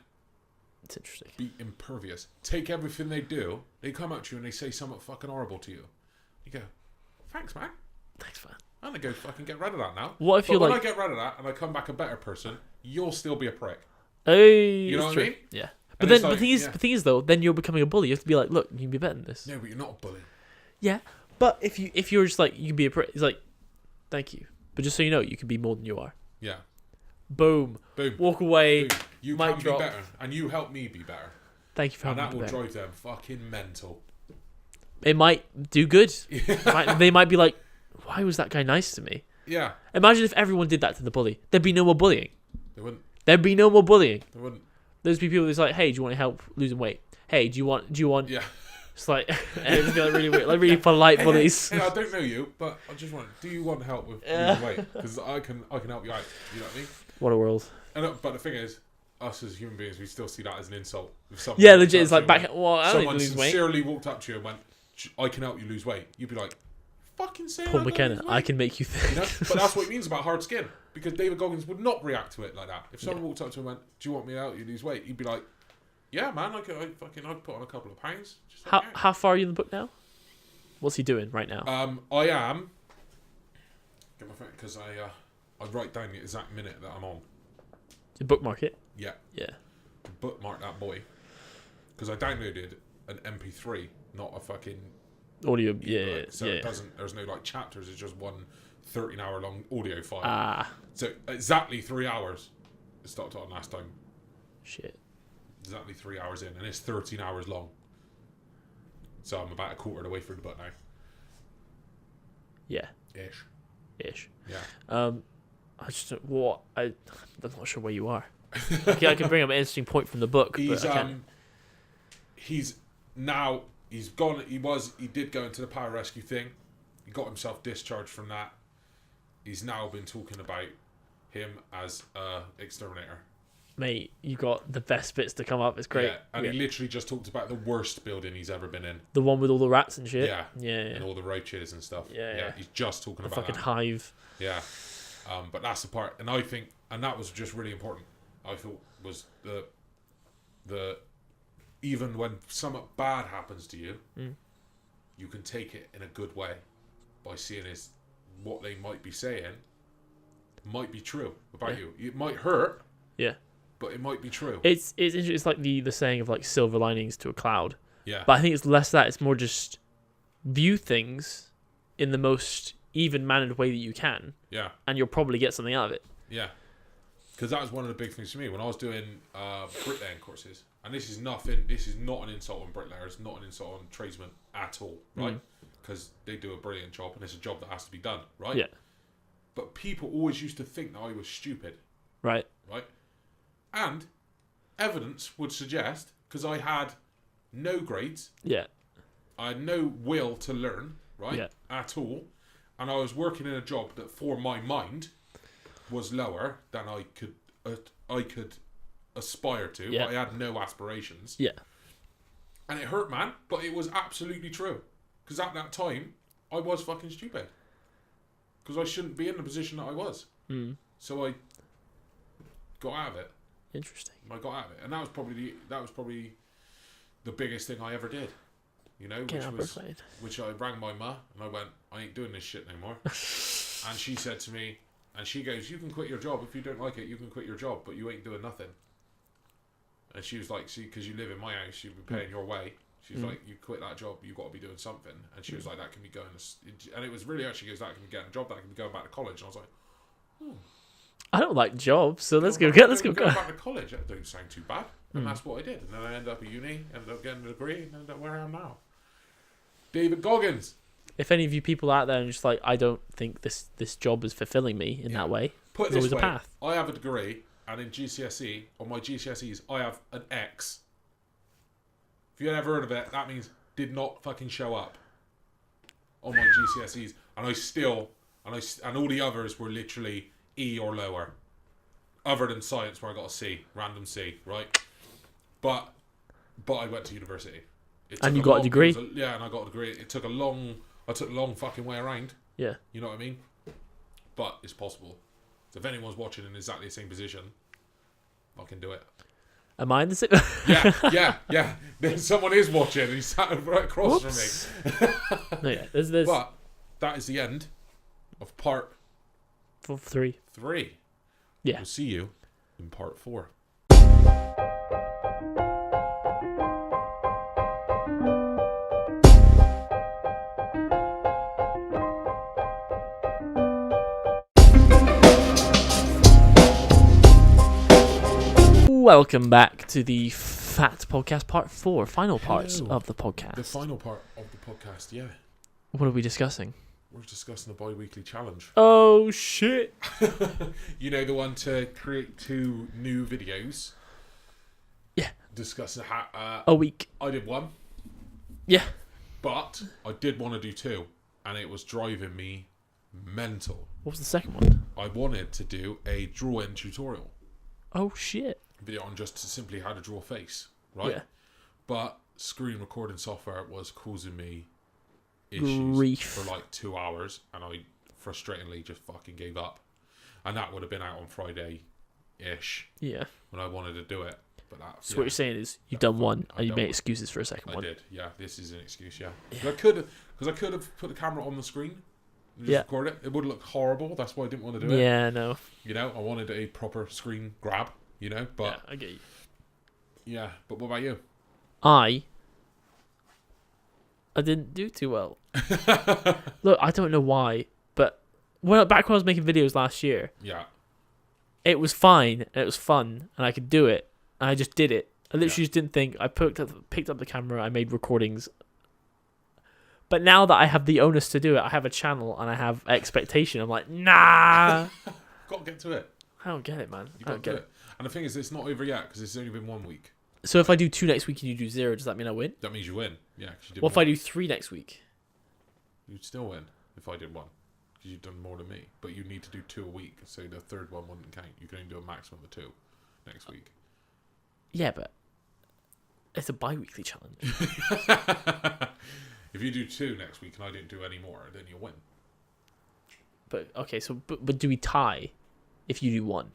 Speaker 2: It's interesting.
Speaker 1: Be impervious. Take everything they do. They come up to you and they say something fucking horrible to you. You go, thanks, man.
Speaker 2: Thanks, man.
Speaker 1: I'm gonna go fucking get rid of that now.
Speaker 2: What if
Speaker 1: when I get rid of that and I come back a better person, you'll still be a prick.
Speaker 2: Hey,
Speaker 1: you know what I mean?
Speaker 2: Yeah. But then, the thing is, though, then you're becoming a bully. You have to be like, look, you can be better than this.
Speaker 1: No, but you're not a bully.
Speaker 2: Yeah, but if you're just like, you can be a prick. It's like, thank you, but just so you know, you can be more than you are.
Speaker 1: Yeah.
Speaker 2: Boom. Walk away.
Speaker 1: Boom. You can be better, and you help me be better.
Speaker 2: Thank you for helping me.
Speaker 1: And that will drive them fucking mental.
Speaker 2: It might do good. They might be like, why was that guy nice to me?
Speaker 1: Yeah.
Speaker 2: Imagine if everyone did that to the bully. There'd be no more bullying.
Speaker 1: They wouldn't.
Speaker 2: There'd be no more bullying.
Speaker 1: They wouldn't.
Speaker 2: There's people that's like, hey, do you want help losing weight? Hey, do you want?
Speaker 1: Yeah.
Speaker 2: It's like, it'd be like really weird, like really polite bullies.
Speaker 1: Hey, I don't know you, but I just want. Do you want help with losing weight? Because I can help you out. You know what I mean?
Speaker 2: What a world.
Speaker 1: But the thing is, us as human beings, we still see that as an insult. If someone
Speaker 2: legit. It's like back. Well, I don't lose weight.
Speaker 1: Someone sincerely walked up to you and went, "I can help you lose weight." You'd be like, "Fucking say."
Speaker 2: Paul McKenna, I can make you think.
Speaker 1: You know? But that's what it means about hard skin. Because David Goggins would not react to it like that. If someone walked up to him and went, "Do you want me to help you lose weight?" He'd be like, "Yeah, man, I'd put on a couple of pounds." Just
Speaker 2: how far are you in the book now? What's he doing right now?
Speaker 1: I am. Get my phone because I write down the exact minute that I'm on.
Speaker 2: You bookmark it.
Speaker 1: Yeah.
Speaker 2: Yeah.
Speaker 1: Bookmark that boy. Because I downloaded an MP3, not a fucking
Speaker 2: audio. Yeah.
Speaker 1: So it doesn't. There's no like chapters. It's just one 13-hour long audio file. So exactly 3 hours. It stopped on last time.
Speaker 2: Shit.
Speaker 1: Exactly 3 hours in, and it's 13 hours long. So I'm about a quarter of the way through the book now.
Speaker 2: Yeah.
Speaker 1: Ish. Yeah.
Speaker 2: I'm not sure where you are. Okay, I can bring up an interesting point from the book. He's
Speaker 1: gone. He did go into the pararescue thing. He got himself discharged from that. He's now been talking about him as exterminator.
Speaker 2: Mate, you got the best bits to come up. It's great.
Speaker 1: Yeah, and he literally just talked about the worst building he's ever been in.
Speaker 2: The one with all the rats and shit.
Speaker 1: Yeah.
Speaker 2: And
Speaker 1: all the roaches and stuff.
Speaker 2: Yeah.
Speaker 1: He's just talking about
Speaker 2: fucking
Speaker 1: that.
Speaker 2: hive.
Speaker 1: Yeah. But that's the part, and I think, and that was just really important. I thought was the even when something bad happens to you, you can take it in a good way by seeing is what they might be saying might be true about you. It might hurt.
Speaker 2: Yeah.
Speaker 1: But it might be true.
Speaker 2: It's interesting. It's like the saying of like silver linings to a cloud.
Speaker 1: Yeah.
Speaker 2: But I think it's less that. It's more just view things in the most even-mannered way that you can.
Speaker 1: Yeah.
Speaker 2: And you'll probably get something out of it.
Speaker 1: Yeah. Because that was one of the big things for me when I was doing bricklaying courses. And this is not an insult on bricklayers, not an insult on tradesmen at all, right? Because they do a brilliant job and it's a job that has to be done, right?
Speaker 2: Yeah.
Speaker 1: But people always used to think that I was stupid.
Speaker 2: Right.
Speaker 1: Right? And evidence would suggest, because I had no grades.
Speaker 2: Yeah.
Speaker 1: I had no will to learn, right?
Speaker 2: Yeah.
Speaker 1: At all. And I was working in a job that, for my mind, was lower than I could aspire to.
Speaker 2: Yeah.
Speaker 1: But I had no aspirations.
Speaker 2: Yeah.
Speaker 1: And it hurt, man. But it was absolutely true. Because at that time, I was fucking stupid. Because I shouldn't be in the position that I was. So I got out of it.
Speaker 2: Interesting.
Speaker 1: I got out of it, and that was probably the biggest thing I ever did. You know, which I rang my ma and I went, I ain't doing this shit no more. And she said to me, and she goes, "You can quit your job if you don't like it. You can quit your job, but you ain't doing nothing." And she was like, "See, because you live in my house, you've been paying your way." She's like, "You quit that job, you've got to be doing something." And she was like, "That can be going," and it was really actually goes, "That can be getting a job. That can be going back to college." And I was like, "Oh,
Speaker 2: I don't like jobs, so let's go.
Speaker 1: Let's go back to college. That don't sound too bad." And that's what I did. And then I ended up at uni, ended up getting a degree, and ended up where I am now. David Goggins.
Speaker 2: If any of you people out there are just like, I don't think this job is fulfilling me in that way, there's always a path.
Speaker 1: I have a degree, and in GCSE, on my GCSEs, I have an X. If you ever heard of it, that means did not fucking show up on my GCSEs, and all the others were literally E or lower, other than science where I got a C, random C, right? But I went to university.
Speaker 2: And you got a degree?
Speaker 1: And I got a degree. I took a long fucking way around. Yeah. You know what I mean? But it's possible. So if anyone's watching in exactly the same position, I can do it.
Speaker 2: Am I in the same?
Speaker 1: Yeah. Then someone is watching and he's sat right across from me.
Speaker 2: No, yeah. There's...
Speaker 1: But that is the end of part
Speaker 2: 3.
Speaker 1: Yeah. We'll see you in part 4.
Speaker 2: Welcome back to the F.A.T podcast part 4, final parts of the podcast.
Speaker 1: The final part of the podcast, yeah.
Speaker 2: What are we discussing?
Speaker 1: We're discussing the bi-weekly challenge.
Speaker 2: Oh, shit.
Speaker 1: You know, the one to create 2 new videos.
Speaker 2: Yeah.
Speaker 1: Discussing
Speaker 2: a week.
Speaker 1: I did 1.
Speaker 2: Yeah.
Speaker 1: But I did want to do 2, and it was driving me mental.
Speaker 2: What was the second one?
Speaker 1: I wanted to do a draw-in tutorial.
Speaker 2: Oh, shit.
Speaker 1: Video on just to simply how to draw a face, right? Yeah. But screen recording software was causing me issues for like 2 hours, and I frustratingly just fucking gave up. And that would have been out on Friday-ish. Yeah. When I wanted to do it. But that's
Speaker 2: so what you're saying is you've done one and you made excuses for a second one.
Speaker 1: I did, yeah. This is an excuse, yeah. I could have put the camera on the screen and just record it. It would look horrible. That's why I didn't want to do it.
Speaker 2: Yeah, no.
Speaker 1: You know, I wanted a proper screen grab. You know, but
Speaker 2: yeah, I get you.
Speaker 1: Yeah, but what about you?
Speaker 2: I didn't do too well. Look, I don't know why, but back when I was making videos last year, it was fine, and it was fun, and I could do it, and I just did it. I literally just didn't think. I picked up the camera, I made recordings. But now that I have the onus to do it, I have a channel and I have expectation. I'm like, nah.
Speaker 1: Gotta get to it.
Speaker 2: I don't get it, man.
Speaker 1: I don't get it. And the thing is, it's not over yet because it's only been 1 week.
Speaker 2: So if I do 2 next week and you do 0, does that mean I win?
Speaker 1: That means you win. Yeah. You did
Speaker 2: what if I do 3 next week?
Speaker 1: You'd still win if I did 1 because you've done more than me. But you need to do 2 a week, so the third one wouldn't count. You can only do a maximum of 2 next week.
Speaker 2: Yeah, but it's a bi-weekly challenge.
Speaker 1: If you do 2 next week and I didn't do any more, then you'll win.
Speaker 2: But okay, so but do we tie if you do 1?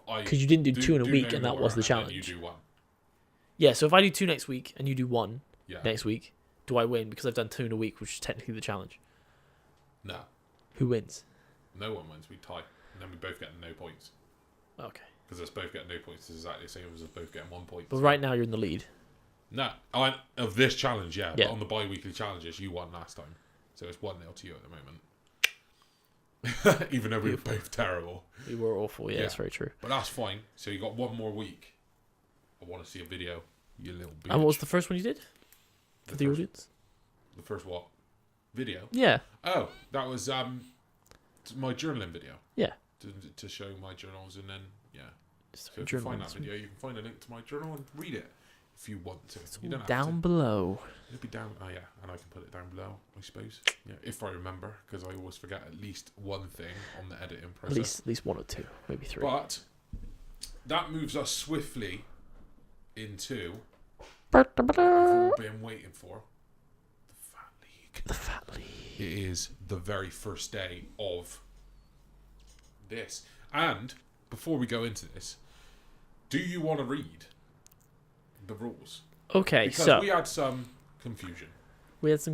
Speaker 1: Because
Speaker 2: you didn't do 2 in a week, and that was the challenge.
Speaker 1: You do 1.
Speaker 2: Yeah, so if I do 2 next week and you do 1 next week, do I win because I've done 2 in a week, which is technically the challenge?
Speaker 1: No.
Speaker 2: Who wins?
Speaker 1: No one wins. We tie, and then we both get no points.
Speaker 2: Okay.
Speaker 1: Because us both getting no points is exactly the same as us both getting 1 point.
Speaker 2: But right now you're in the lead.
Speaker 1: No, of this challenge, yeah. But on the bi-weekly challenges, you won last time, so it's 1-0 to you at the moment. Even though we were both terrible.
Speaker 2: We were awful, yeah, that's very true.
Speaker 1: But that's fine. So you got 1 more week. I want to see a video, you little bitch.
Speaker 2: And what was the first one you did? For the audience?
Speaker 1: The first what? Video?
Speaker 2: Yeah.
Speaker 1: Oh, that was my journaling video.
Speaker 2: Yeah.
Speaker 1: To show my journals, and then, So if you find that video, you can find a link to my journal and read it. If you want to.
Speaker 2: It's
Speaker 1: you don't
Speaker 2: down
Speaker 1: have to.
Speaker 2: Below.
Speaker 1: It'll be down. Oh, yeah. And I can put it down below, I suppose. Yeah, if I remember, because I always forget at least one thing on the editing process.
Speaker 2: At least 1 or 2, maybe 3.
Speaker 1: But that moves us swiftly into
Speaker 2: what
Speaker 1: we've all been waiting for. The Fat League.
Speaker 2: The Fat League.
Speaker 1: It is the very first day of this. And before we go into this, do you want to read the rules?
Speaker 2: Okay,
Speaker 1: because we had some confusion.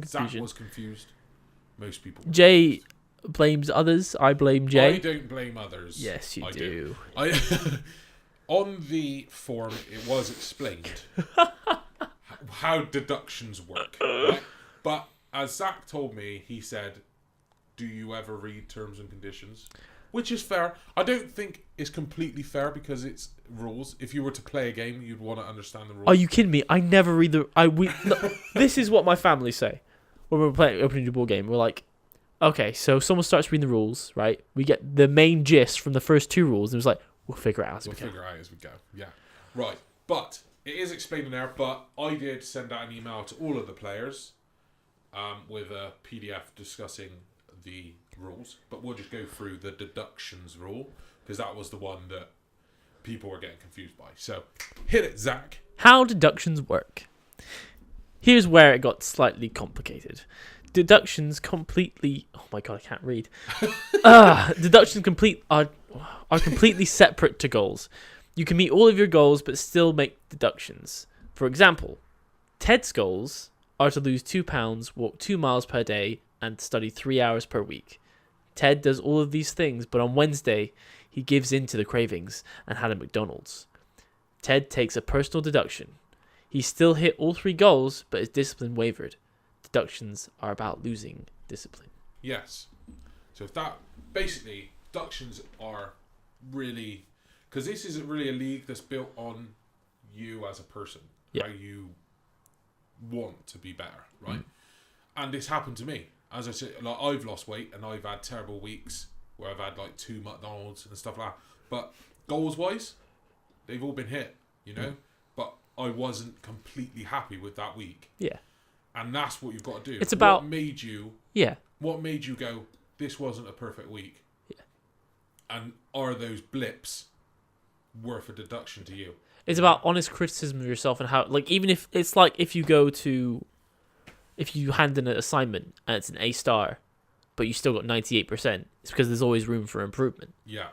Speaker 2: Zack
Speaker 1: was confused. Most people.
Speaker 2: Jay blames others. I blame Jay.
Speaker 1: I don't blame others.
Speaker 2: Yes, you do.
Speaker 1: On the form, it was explained how deductions work. Right? But as Zack told me, he said, do you ever read terms and conditions? Which is fair. I don't think it's completely fair because it's rules. If you were to play a game, you'd want to understand the rules.
Speaker 2: Are you kidding me? I never read the... This is what my family say when we're playing opening a board game. We're like, okay, so someone starts reading the rules, right? We get the main gist from the first 2 rules, and it's like, we'll figure it out as we
Speaker 1: go. Yeah. Right. But it is explained in there, but I did send out an email to all of the players with a PDF discussing the rules. But we'll just go through the deductions rule, because that was the one that people were getting confused by. So, hit it, Zack.
Speaker 2: How deductions work. Here's where it got slightly complicated. Deductions completely... Oh my god, I can't read. Deductions are completely separate to goals. You can meet all of your goals but still make deductions. For example, Ted's goals are to lose £2, walk 2 miles per day, and study 3 hours per week. Ted does all of these things, but on Wednesday, he gives in to the cravings and had a McDonald's. Ted takes a personal deduction. He still hit all 3 goals, but his discipline wavered. Deductions are about losing discipline.
Speaker 1: Yes. So if that... Basically, deductions are really... Because this isn't really a league that's built on you as a person. Yeah. How you want to be better, right? Mm. And this happened to me. As I said, like, I've lost weight and I've had terrible weeks where I've had like 2 McDonald's and stuff like that. But goals-wise, they've all been hit, you know? Mm. But I wasn't completely happy with that week.
Speaker 2: Yeah.
Speaker 1: And that's what you've got to do.
Speaker 2: It's about...
Speaker 1: What made you...
Speaker 2: Yeah.
Speaker 1: What made you go, this wasn't a perfect week?
Speaker 2: Yeah.
Speaker 1: And are those blips worth a deduction to you?
Speaker 2: It's about honest criticism of yourself and how... Like, even if... It's like if you go to... If you hand in an assignment and it's an A star, but you still got 98%, it's because there's always room for improvement.
Speaker 1: Yeah.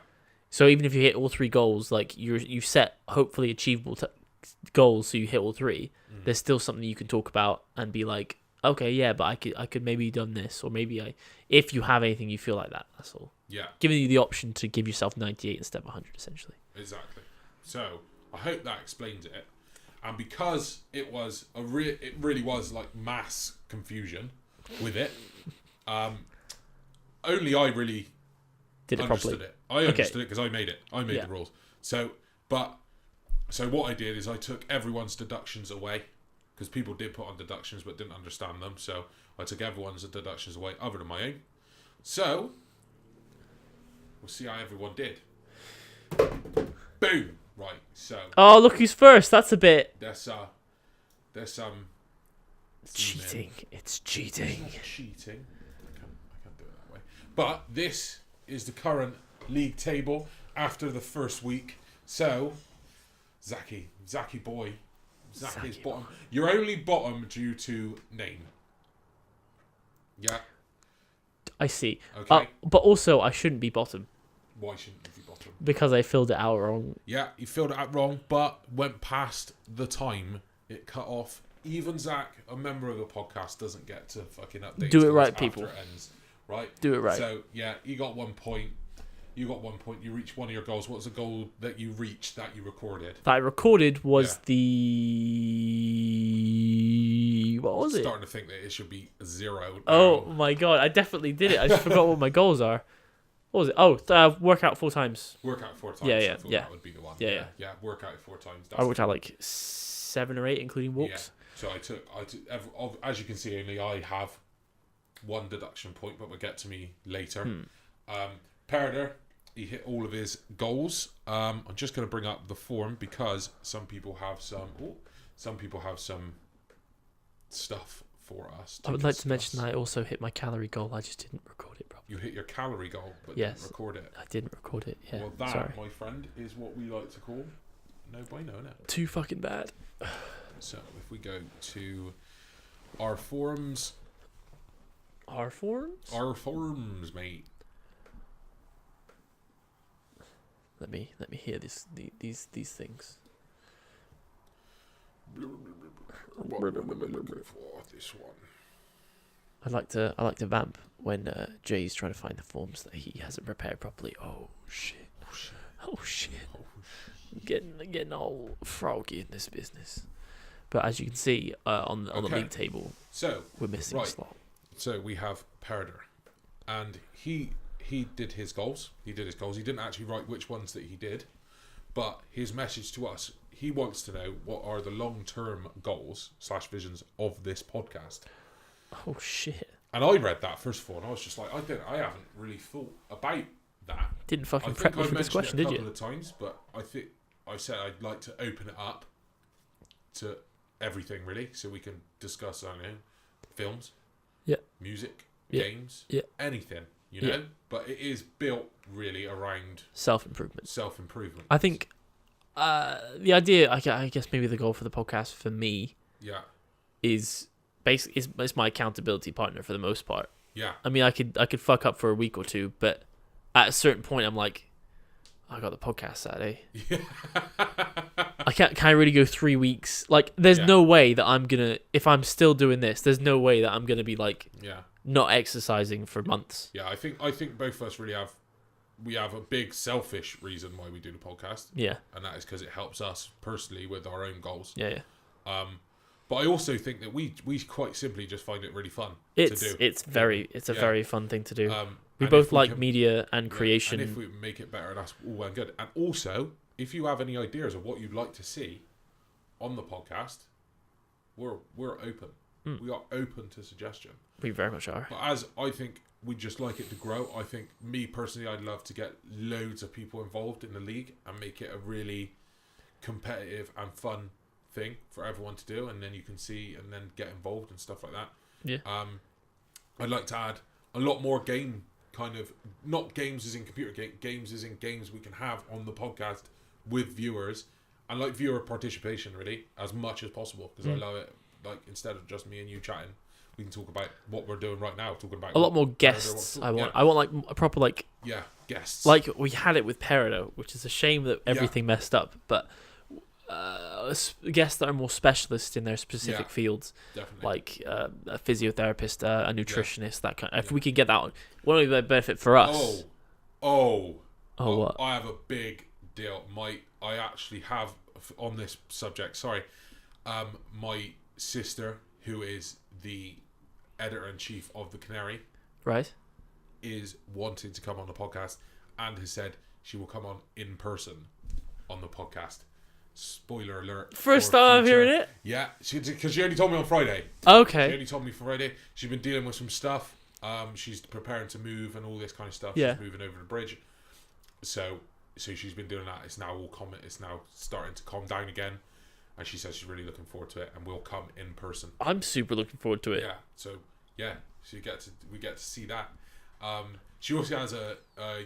Speaker 2: So even if you hit all 3 goals, like you set hopefully achievable goals, so you hit all 3, there's still something you can talk about and be like, okay, yeah, but I could maybe done this, or maybe if you have anything you feel like that, that's all.
Speaker 1: Yeah.
Speaker 2: Giving you the option to give yourself 98 instead of 100, essentially.
Speaker 1: Exactly. So I hope that explains it. And because it was it really was like mass confusion with it. Only I really understood it. I understood it because I made it. I made the rules. So what I did is I took everyone's deductions away, because people did put on deductions but didn't understand them. So I took everyone's deductions away other than my own. So we'll see how everyone did. Boom. Right, so...
Speaker 2: Oh, look who's first. That's a bit...
Speaker 1: There's some...
Speaker 2: Cheating. It's cheating.
Speaker 1: It's not cheating. I can't do it that way. But this is the current league table after the first week. So, Zacky boy. Zack is bottom. You're only bottom due to name. Yeah.
Speaker 2: I see.
Speaker 1: Okay.
Speaker 2: But also, I shouldn't be bottom.
Speaker 1: Why shouldn't you be bottom?
Speaker 2: Because I filled it out wrong.
Speaker 1: Yeah, you filled it out wrong, but went past the time it cut off. Even Zack, a member of the podcast, doesn't get to fucking update.
Speaker 2: Do it right, people.
Speaker 1: It ends, right?
Speaker 2: Do it right.
Speaker 1: So, yeah, you got 1 point. You got 1 point. You reached one of your goals. What was the goal that you reached that you recorded?
Speaker 2: That I recorded was the... What was it?
Speaker 1: I'm starting to think that it should be 0. Now.
Speaker 2: Oh, my God. I definitely did it. I just forgot what my goals are. What was it? Oh, workout 4 times.
Speaker 1: Workout 4 times.
Speaker 2: Yeah.
Speaker 1: That would be the one. Yeah. Workout 4 times.
Speaker 2: I worked out like 7 or 8, including walks.
Speaker 1: Yeah. So I took, as you can see, only I have 1 deduction point, but we'll get to me later. Perder, he hit all of his goals. I'm just going to bring up the form because some people have some stuff for us.
Speaker 2: I would like to mention that I also hit my calorie goal. I just didn't record it properly.
Speaker 1: You hit your calorie goal, but didn't record it.
Speaker 2: I didn't record it. Yeah.
Speaker 1: Well, that, my friend, is what we like to call no bueno, innit?
Speaker 2: Too fucking bad.
Speaker 1: So if we go to our forums.
Speaker 2: Our forums?
Speaker 1: Our forums, mate.
Speaker 2: Let me hear these things.
Speaker 1: What am I looking for? This one.
Speaker 2: I like to vamp when Jay's trying to find the forms that he hasn't prepared properly. Oh shit! Getting all froggy in this business. But as you can see on the league table,
Speaker 1: so
Speaker 2: we're missing a slot.
Speaker 1: So we have Parader, and he did his goals. He didn't actually write which ones that he did, but his message to us, he wants to know what are the long-term goals / visions of this podcast.
Speaker 2: Oh shit!
Speaker 1: And I read that first of all, and I was just like, I haven't really thought about that.
Speaker 2: Didn't fucking prep me for this question, did you?
Speaker 1: I mentioned it a couple of times, but I think I said I'd like to open it up to everything really, so we can discuss, I don't know, films, music, games, anything, you know. But it is built really around
Speaker 2: self-improvement.
Speaker 1: I
Speaker 2: think the idea, I guess maybe the goal for the podcast for me, is basically is my accountability partner for the most part.
Speaker 1: Yeah.
Speaker 2: I mean, I could fuck up for a week or two, but at a certain point, I'm like, I got the podcast Saturday. Yeah. Can I really go 3 weeks? Like, there's no way that I'm gonna, if I'm still doing this, there's no way that I'm gonna be like, not exercising for months.
Speaker 1: Yeah, I think both of us really have a big selfish reason why we do the podcast.
Speaker 2: Yeah.
Speaker 1: And that is because it helps us personally with our own goals.
Speaker 2: Yeah.
Speaker 1: But I also think that we quite simply just find it really fun
Speaker 2: to
Speaker 1: do.
Speaker 2: It's a very fun thing to do. We both like media and creation.
Speaker 1: And if we make it better, that's all well and good. And also, if you have any ideas of what you'd like to see on the podcast, we're open. We are open to suggestion.
Speaker 2: We very much are.
Speaker 1: But as I think we just like it to grow, I think me personally, I'd love to get loads of people involved in the league and make it a really competitive and fun thing for everyone to do, and then you can see and then get involved and stuff like that.
Speaker 2: Yeah.
Speaker 1: I'd like to add a lot more game kind of, not games as in computer games as in games we can have on the podcast with viewers, and like viewer participation really as much as possible, because I love it. Like, instead of just me and you chatting, we can talk about what we're doing right now, talking about
Speaker 2: a lot more guests. I want like a proper
Speaker 1: guests,
Speaker 2: like we had it with Peridot, which is a shame that everything messed up, but guests that are more specialists in their specific fields,
Speaker 1: definitely.
Speaker 2: Like a physiotherapist, a nutritionist, that kind. If we could get that one, what would be the benefit for us?
Speaker 1: What? I have a big deal. I actually have on this subject. Sorry, my sister, who is the editor-in-chief of the Canary,
Speaker 2: right,
Speaker 1: is wanting to come on the podcast and has said she will come on in person on the podcast. Spoiler alert.
Speaker 2: First time I'm hearing it.
Speaker 1: Yeah, because she only told me on Friday.
Speaker 2: Okay.
Speaker 1: She only told me Friday. She's been dealing with some stuff. She's preparing to move and all this kind of stuff.
Speaker 2: Yeah.
Speaker 1: She's moving over the bridge. So she's been doing that. It's now It's now starting to calm down again. And she says she's really looking forward to it, and we'll come in person.
Speaker 2: I'm super looking forward to it.
Speaker 1: Yeah. So we get to see that. She also has a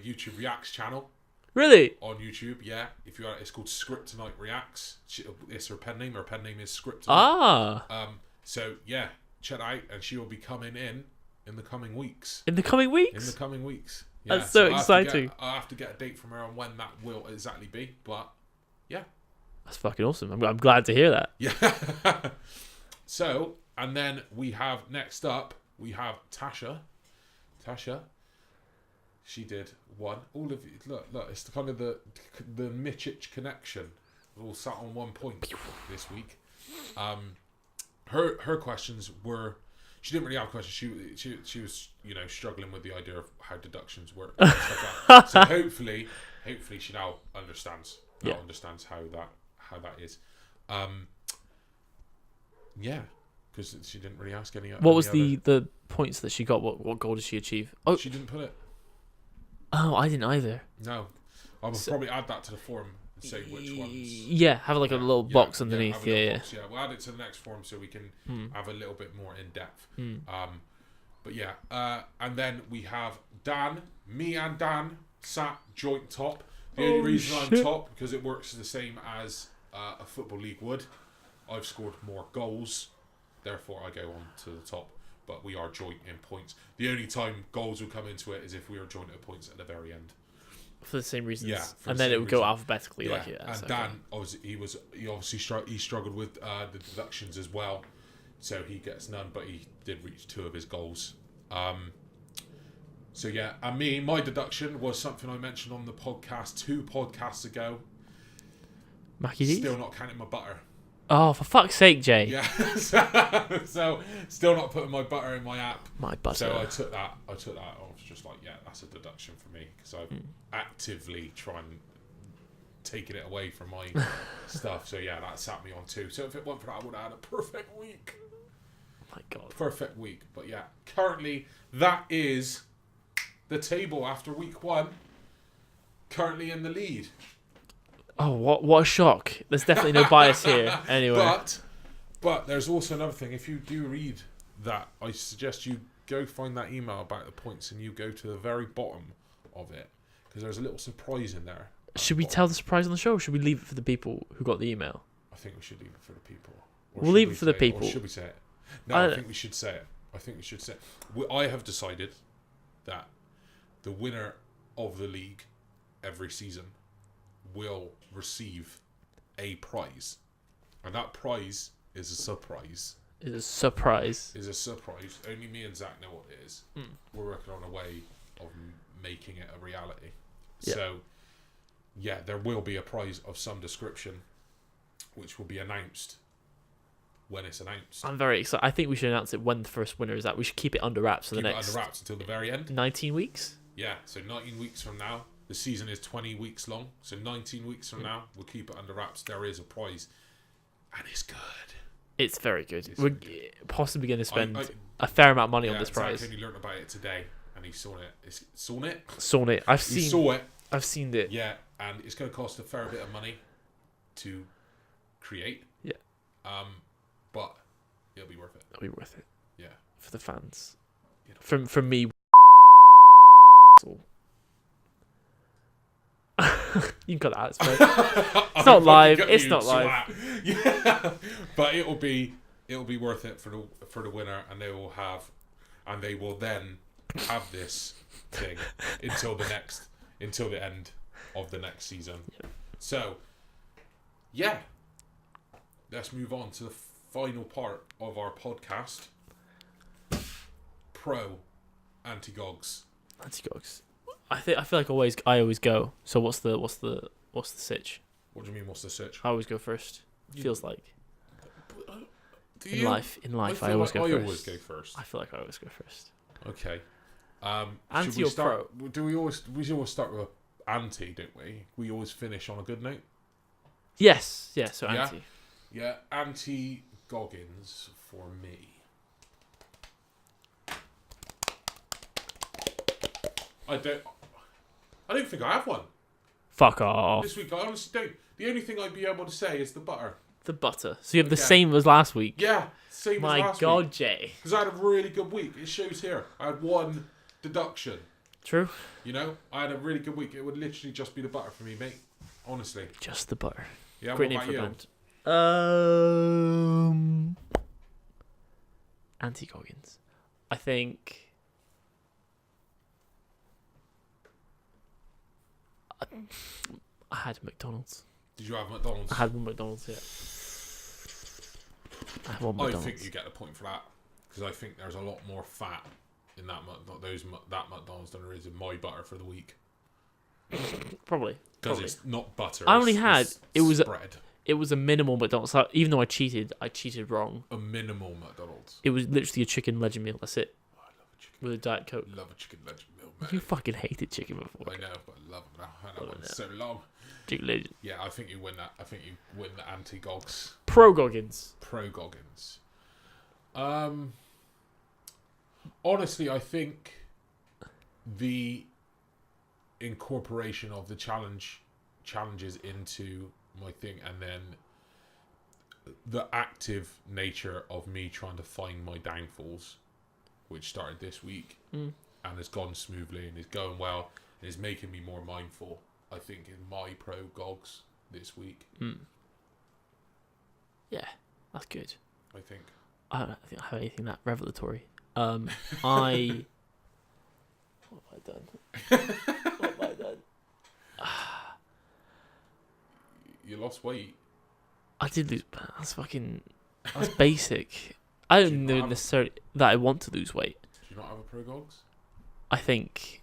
Speaker 1: YouTube Reacts channel.
Speaker 2: Really?
Speaker 1: On YouTube, yeah. If you are, it's called Script Tonight Reacts. It's her pen name. Her pen name is Script Tonight. So yeah, check that out, and she will be coming in the coming weeks.
Speaker 2: In the coming weeks.
Speaker 1: In the coming weeks. Yeah.
Speaker 2: That's so exciting.
Speaker 1: I have to get a date from her on when that will exactly be, but yeah.
Speaker 2: That's fucking awesome. I'm glad to hear that.
Speaker 1: Yeah. So, and then we have next up, we have Tasha. She did one. All of you, look, it's kind of the Michich connection. We're all sat on one point this week. Her questions were, she didn't really have questions. She was, struggling with the idea of how deductions work and stuff like that. So hopefully she now understands. Understands how that is. Because she didn't really ask any.
Speaker 2: What was the points that she got? What goal did she achieve? Oh,
Speaker 1: she didn't put it.
Speaker 2: Oh, I didn't either.
Speaker 1: No, I will probably add that to the forum and say which ones.
Speaker 2: Yeah, have like a little box underneath. Yeah,
Speaker 1: box, we'll add it to the next forum so we can have a little bit more in depth. But yeah, and then we have Dan. Me and Dan sat joint top. The only reason I'm top because it works the same as a football league would. I've scored more goals, therefore I go on to the top. But we are joint in points. The only time goals will come into it is if we are joint at points at the very end.
Speaker 2: For the same reasons. Yeah. And then it would go alphabetically
Speaker 1: And Dan, he struggled with the deductions as well. So he gets none, but he did reach 2 of his goals. So yeah, and my deduction was something I mentioned on the podcast 2 podcasts ago.
Speaker 2: Mackie D's?
Speaker 1: Still not counting my butter.
Speaker 2: Oh, for fuck's sake, Jay.
Speaker 1: Yeah. So still not putting my butter in my app.
Speaker 2: My butter.
Speaker 1: So I took that. I was just like, yeah, that's a deduction for me because I'm actively trying taking it away from my stuff. So yeah, that sat me on 2. So if it weren't for that, I would have had a perfect week.
Speaker 2: My God.
Speaker 1: Perfect week. But yeah, currently that is the table after week 1. Currently in the lead.
Speaker 2: Oh, what a shock. There's definitely no bias here anyway.
Speaker 1: But there's also another thing. If you do read that, I suggest you go find that email about the points and you go to the very bottom of it because there's a little surprise in there.
Speaker 2: Should we tell the surprise on the show or should we leave it for the people who got the email?
Speaker 1: I think we should leave it for the people.
Speaker 2: We'll leave it for the people.
Speaker 1: Or should we say it? No, I think we should say it. I have decided that the winner of the league every season will receive a prize. And that prize is a surprise.
Speaker 2: It's a surprise.
Speaker 1: Only me and Zack know what it is. We're working on a way of making it a reality. Yeah. So, yeah, there will be a prize of some description which will be announced when it's announced.
Speaker 2: I'm very excited. I think we should announce it when the first winner is out. We should keep it under wraps for the next...
Speaker 1: Keep it under wraps until the very end.
Speaker 2: 19 weeks?
Speaker 1: Yeah, so 19 weeks from now. The season is 20 weeks long. So 19 weeks from now, we'll keep it under wraps. There is a prize. And it's good.
Speaker 2: It's very good. We're possibly going to spend a fair amount of money on this prize.
Speaker 1: Zack only learned about it today. And he saw it. Saw it?
Speaker 2: Saw it.
Speaker 1: He saw it.
Speaker 2: I've seen it.
Speaker 1: Yeah, and it's going to cost a fair bit of money to create.
Speaker 2: Yeah.
Speaker 1: But it'll be worth it.
Speaker 2: It'll be worth it.
Speaker 1: Yeah.
Speaker 2: For the fans. From me. You can cut that out. It's not live. It's not live.
Speaker 1: Yeah. But it'll be worth it for the winner, and they will then have this thing until the end of the next season. Yep. So, yeah. Let's move on to the final part of our podcast. Pro anti-gogs.
Speaker 2: Anti-gogs. I feel like I always go. So what's the sitch?
Speaker 1: What do you mean? What's the sitch?
Speaker 2: I always go first. Feels like. In life, I always go first. I feel like I always go first.
Speaker 1: Okay.
Speaker 2: Anti or pro?
Speaker 1: We always start with anti, don't we? We always finish on a good note.
Speaker 2: Yes. Yeah. So anti.
Speaker 1: Yeah. Anti-Goggins for me. I don't think I have one.
Speaker 2: Fuck off.
Speaker 1: This week I honestly don't. The only thing I'd be able to say is the butter.
Speaker 2: The butter. So you have the same as last week?
Speaker 1: Yeah, same as last week.
Speaker 2: My God, Jay.
Speaker 1: Because I had a really good week. It shows here. I had one deduction.
Speaker 2: True.
Speaker 1: You know, I had a really good week. It would literally just be the butter for me, mate. Honestly.
Speaker 2: Just the butter.
Speaker 1: Yeah,
Speaker 2: great
Speaker 1: what
Speaker 2: name
Speaker 1: about
Speaker 2: for a band. Anti-Goggins. I think... I had McDonald's.
Speaker 1: Did you have McDonald's?
Speaker 2: I had one McDonald's, yeah. I had one McDonald's.
Speaker 1: I think you get the point for that. Because I think there's a lot more fat in that McDonald's than there is in my butter for the week.
Speaker 2: Probably.
Speaker 1: Because it's not butter.
Speaker 2: I only had... It was
Speaker 1: spread.
Speaker 2: It was a minimal McDonald's. So even though I cheated wrong.
Speaker 1: A minimal McDonald's.
Speaker 2: It was literally a chicken legend meal. That's it.
Speaker 1: Oh, I love a chicken.
Speaker 2: With a Diet Coke.
Speaker 1: Love a chicken legend meal, man.
Speaker 2: You fucking hated chicken before.
Speaker 1: I know, but I love it now. I had it so long.
Speaker 2: Chicken legend.
Speaker 1: Yeah, I think you win that. I think you win the anti-Gogs.
Speaker 2: Pro-Goggins.
Speaker 1: Pro-Goggins. Honestly, I think the incorporation of the challenges into my thing, and then the active nature of me trying to find my downfalls, which started this week and has gone smoothly and is going well and is making me more mindful, I think, in my pro-Gogs this week.
Speaker 2: Yeah, that's good.
Speaker 1: I think.
Speaker 2: I don't think I have anything that revelatory. What have I done?
Speaker 1: You lost weight.
Speaker 2: I did lose. That's basic. I don't know necessarily that I want to lose weight.
Speaker 1: Do you not have a pro-gogs?
Speaker 2: I think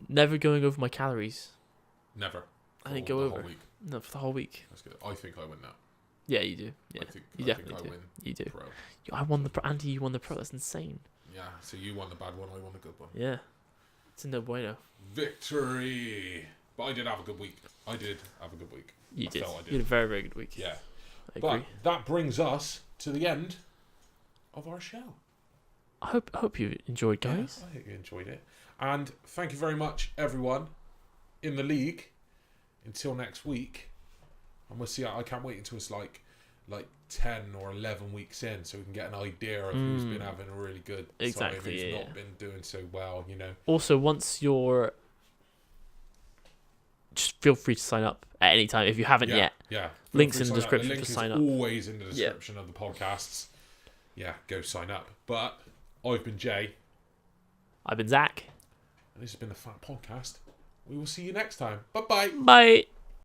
Speaker 2: never going over my calories.
Speaker 1: Never.
Speaker 2: I think go over. No, for the whole week.
Speaker 1: That's good. I think I win that.
Speaker 2: Yeah, you do. Yeah, you definitely do. You do. Pro. I won the pro. Andy, you won the pro. That's insane.
Speaker 1: Yeah, so you won the bad one, I won the good one.
Speaker 2: Yeah. It's a no bueno.
Speaker 1: Victory! But I did have a good week. I did have a good week.
Speaker 2: You did. You had a very, very good week.
Speaker 1: Yeah.
Speaker 2: I agree.
Speaker 1: But that brings us to the end of our show.
Speaker 2: I hope you enjoyed, guys.
Speaker 1: Yeah, I hope you enjoyed it. And thank you very much, everyone in the league. Until next week. And we'll see. I can't wait until it's like 10 or 11 weeks in, so we can get an idea of who's been having a really good time, who's not been doing so well, you know.
Speaker 2: Also, once you're... Just feel free to sign up at any time if you haven't yet.
Speaker 1: Yeah.
Speaker 2: Links in the description to sign up.
Speaker 1: Always in the description of the podcasts. Yeah, go sign up. But I've been Jay.
Speaker 2: I've been Zack.
Speaker 1: And this has been the F.A.T Podcast. We will see you next time. Bye-bye.
Speaker 2: Bye.